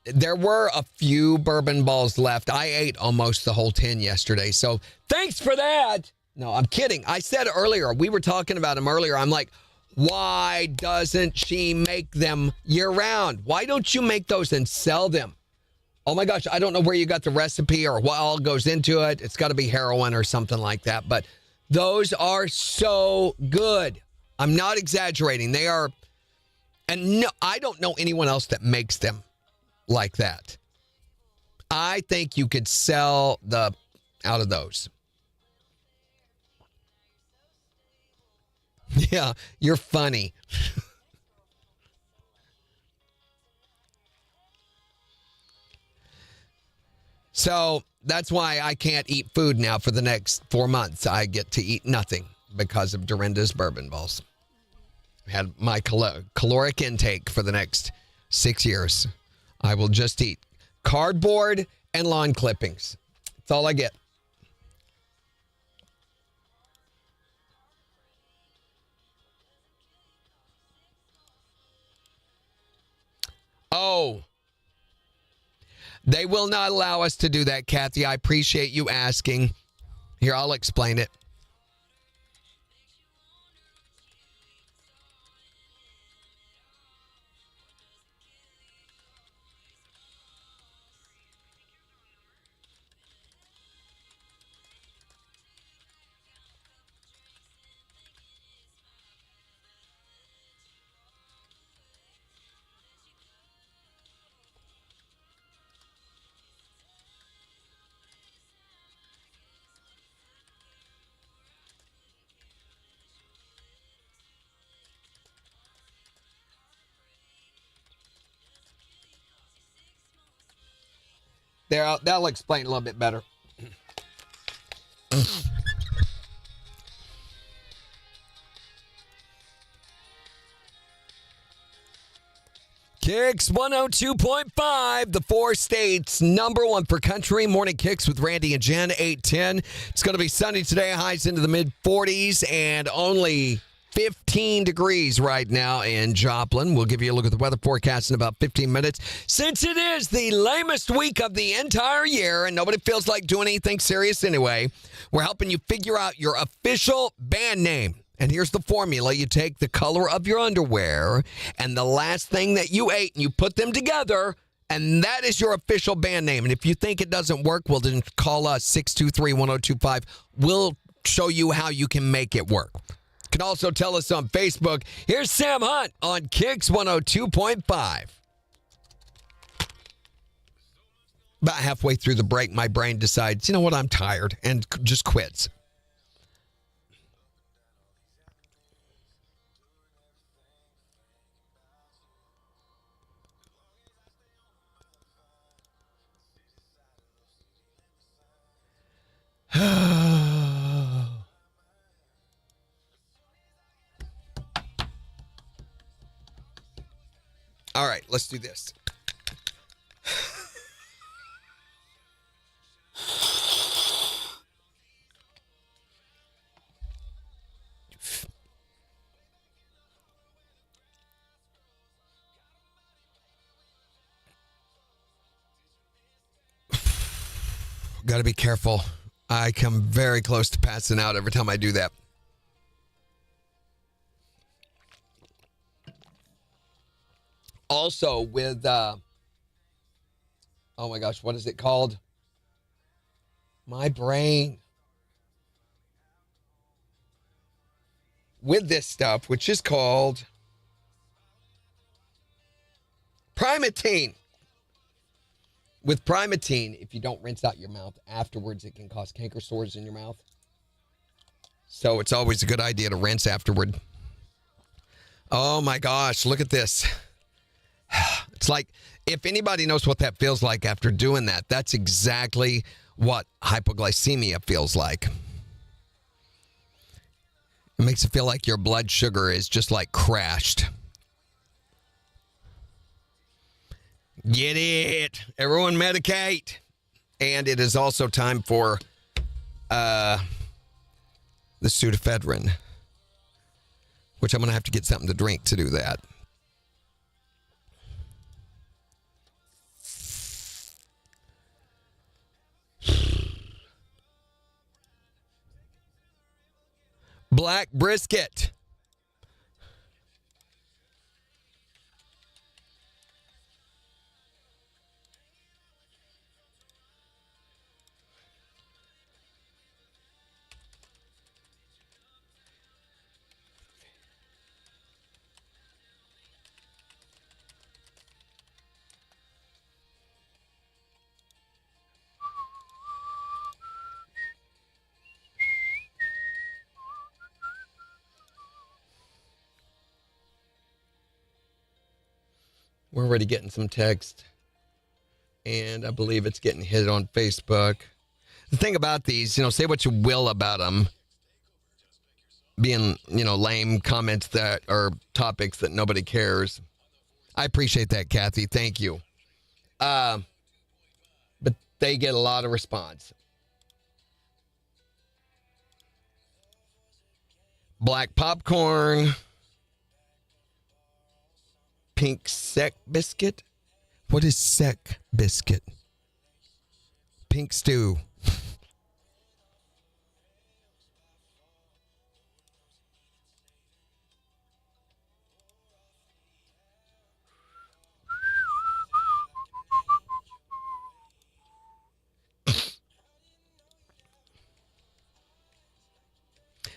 There were a few bourbon balls left. I ate almost the whole tin yesterday. So thanks for that. No, I'm kidding. I said earlier, we were talking about them earlier. I'm like, why doesn't she make them year round? Why don't you make those and sell them? Oh my gosh, I don't know where you got the recipe or what all goes into it. It's got to be heroin or something like that. But Those are so good. I'm not exaggerating. They are, and no, I don't know anyone else that makes them like that. I think you could sell the out of those. Yeah, you're funny. So that's why I can't eat food now for the next 4 months. I get to eat nothing because of Dorinda's bourbon balls. I had my caloric intake for the next 6 years. I will just eat cardboard and lawn clippings. That's all I get. Oh, they will not allow us to do that, Kathy. I appreciate you asking. Here, I'll explain it. There, that'll explain a little bit better. KIX 102.5, the 4 states, number 1 for country. Morning KIX with Randy and Jen, 8:10. It's going to be sunny today, highs into the mid-40s, and only 15 degrees right now in Joplin. We'll give you a look at the weather forecast in about 15 minutes. Since it is the lamest week of the entire year and nobody feels like doing anything serious anyway, we're helping you figure out your official band name. And here's the formula. You take the color of your underwear and the last thing that you ate and you put them together, and that is your official band name. And if you think it doesn't work, well, then call us 623-1025. We'll show you how you can make it work. You can also tell us on Facebook. Here's Sam Hunt on KIX 102.5. About halfway through the break, my brain decides, you know what, I'm tired, and just quits. All right, let's do this. Got to be careful. I come very close to passing out every time I do that. Also with, oh my gosh, what is it called? My brain. With this stuff, which is called Primatene. With Primatene, if you don't rinse out your mouth afterwards, it can cause canker sores in your mouth. So it's always a good idea to rinse afterward. Oh my gosh, look at this. It's like, if anybody knows what that feels like after doing that, that's exactly what hypoglycemia feels like. It makes it feel like your blood sugar is just like crashed. Get it. Everyone medicate. And it is also time for the pseudoephedrine, which I'm going to have to get something to drink to do that. Black brisket. We're already getting some text, and I believe it's getting hit on Facebook. The thing about these, say what you will about them being, lame comments that are topics that nobody cares. I appreciate that, Kathy. Thank you. But they get a lot of response. Black popcorn. Pink sec biscuit. What is sec biscuit? Pink stew.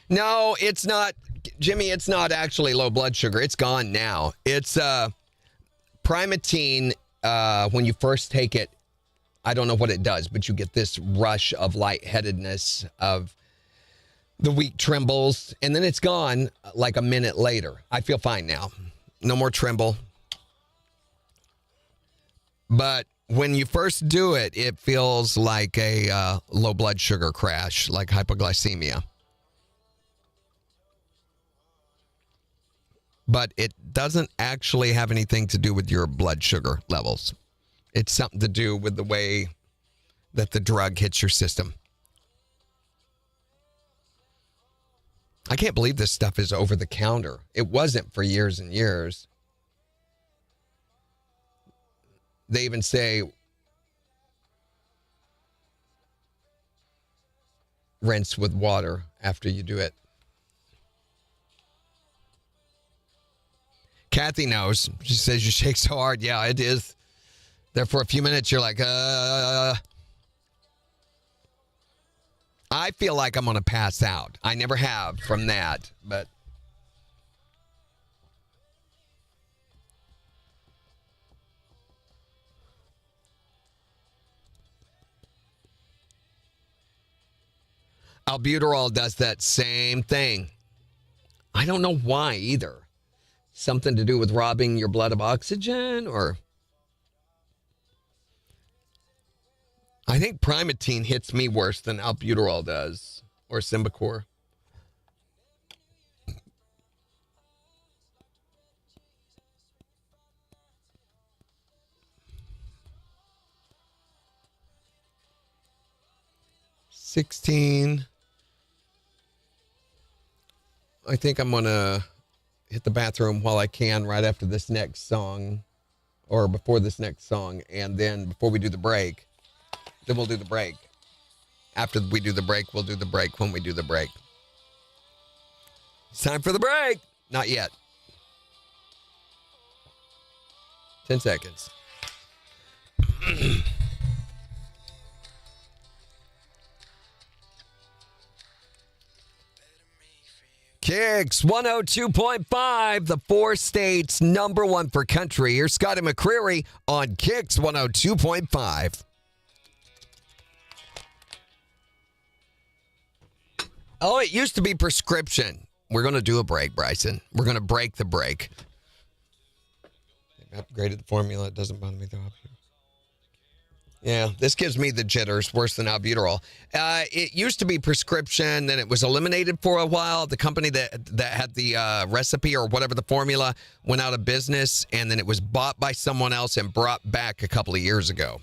No, it's not, Jimmy, it's not actually low blood sugar. It's gone now. It's Primatine. When you first take it, I don't know what it does, but you get this rush of lightheadedness, of the weak trembles, and then it's gone like a minute later. I feel fine now. No more tremble. But when you first do it, it feels like a low blood sugar crash, like hypoglycemia. But it doesn't actually have anything to do with your blood sugar levels. It's something to do with the way that the drug hits your system. I can't believe this stuff is over the counter. It wasn't for years and years. They even say rinse with water after you do it. Kathy knows. She says you shake so hard. Yeah, it is. There for a few minutes, you're like, I feel like I'm going to pass out. I never have from that, but. Albuterol does that same thing. I don't know why either. Something to do with robbing your blood of oxygen, or I think Primatine hits me worse than albuterol does, or Symbicort. $16. I think I'm gonna hit the bathroom while I can right after this next song, or before this next song, and then before we do the break, then we'll do the break. After we do the break, we'll do the break when we do the break. It's time for the break. Not yet. 10 seconds. KIX 102.5, the 4 states number 1 for country. Here's Scotty McCreery on KIX 102.5. Oh, it used to be prescription. We're going to do a break, Bryson. We're going to break the break. They've upgraded the formula. It doesn't bother me though. Yeah, this gives me the jitters, worse than albuterol. It used to be prescription, then it was eliminated for a while. The company that had the recipe or whatever the formula went out of business, and then it was bought by someone else and brought back a couple of years ago.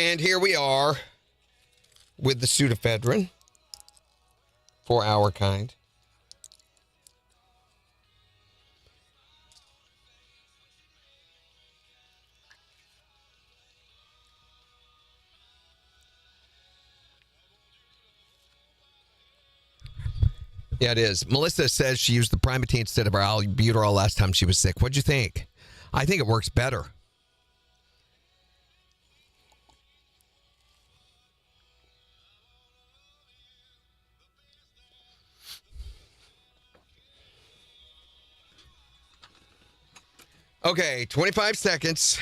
And here we are with the pseudoephedrine for our kind. Yeah, it is. Melissa says she used the Primatene instead of her albuterol last time she was sick. What'd you think? I think it works better. Okay, 25 seconds.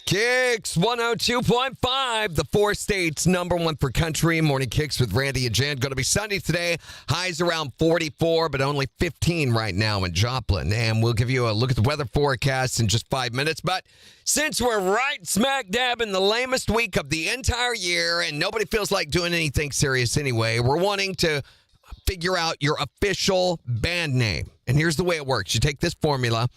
KIX 102.5, the 4 states number 1 for country. Morning KIX with Randy and Jen. Going to be sunny today. Highs around 44, but only 15 right now in Joplin. And we'll give you a look at the weather forecast in just 5 minutes. But since we're right smack dab in the lamest week of the entire year and nobody feels like doing anything serious anyway, we're wanting to figure out your official band name. And here's the way it works. You take this formula,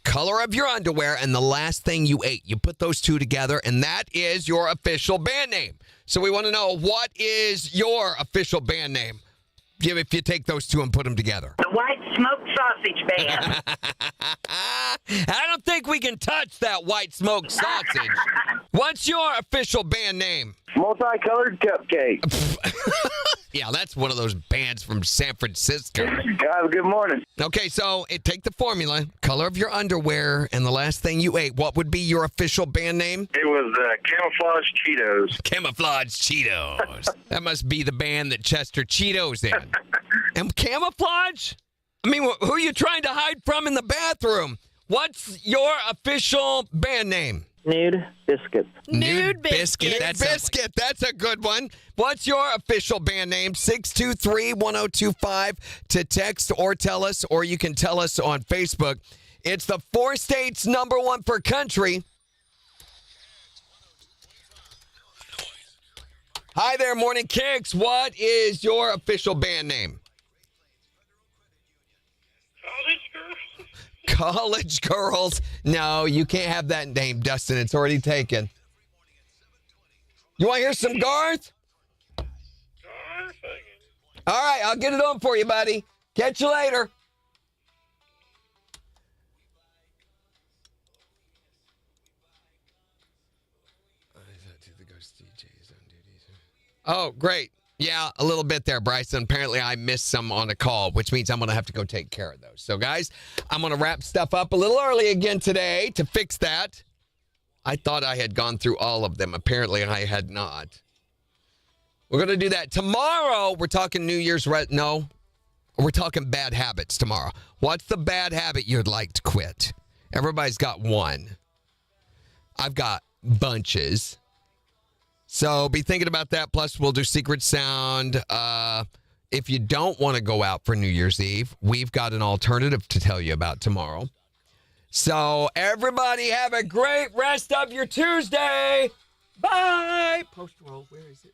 color of your underwear, and the last thing you ate. You put those two together, and that is your official band name. So we want to know, what is your official band name? If you take those two and put them together. The White Smoked Sausage Band. I don't think we can touch that White Smoked Sausage. What's your official band name? Multicolored Cupcake. Yeah, that's one of those bands from San Francisco. Guys, good morning. Okay, so take the formula, color of your underwear, and the last thing you ate. What would be your official band name? It was Camouflage Cheetos. Camouflage Cheetos. That must be the band that Chester Cheeto's in. And Camouflage? I mean, who are you trying to hide from in the bathroom? What's your official band name? Nude Biscuit. Nude Biscuit. That's a good one. What's your official band name? 623-1025 to text or tell us, or you can tell us on Facebook. It's the 4 states number 1 for country. Hi there, Morning KIX. What is your official band name? College Girls. No, you can't have that name, Dustin. It's already taken. You want to hear some Garth? All right, I'll get it on for you, buddy. Catch you later. Oh, great. Yeah, a little bit there, Bryson. Apparently, I missed some on a call, which means I'm going to have to go take care of those. So, guys, I'm going to wrap stuff up a little early again today to fix that. I thought I had gone through all of them. Apparently, I had not. We're going to do that. Tomorrow, we're talking New Year's. No, we're talking bad habits tomorrow. What's the bad habit you'd like to quit? Everybody's got one. I've got bunches. So be thinking about that. Plus, we'll do Secret Sound. If you don't want to go out for New Year's Eve, we've got an alternative to tell you about tomorrow. So everybody have a great rest of your Tuesday. Bye. Post roll, where is it?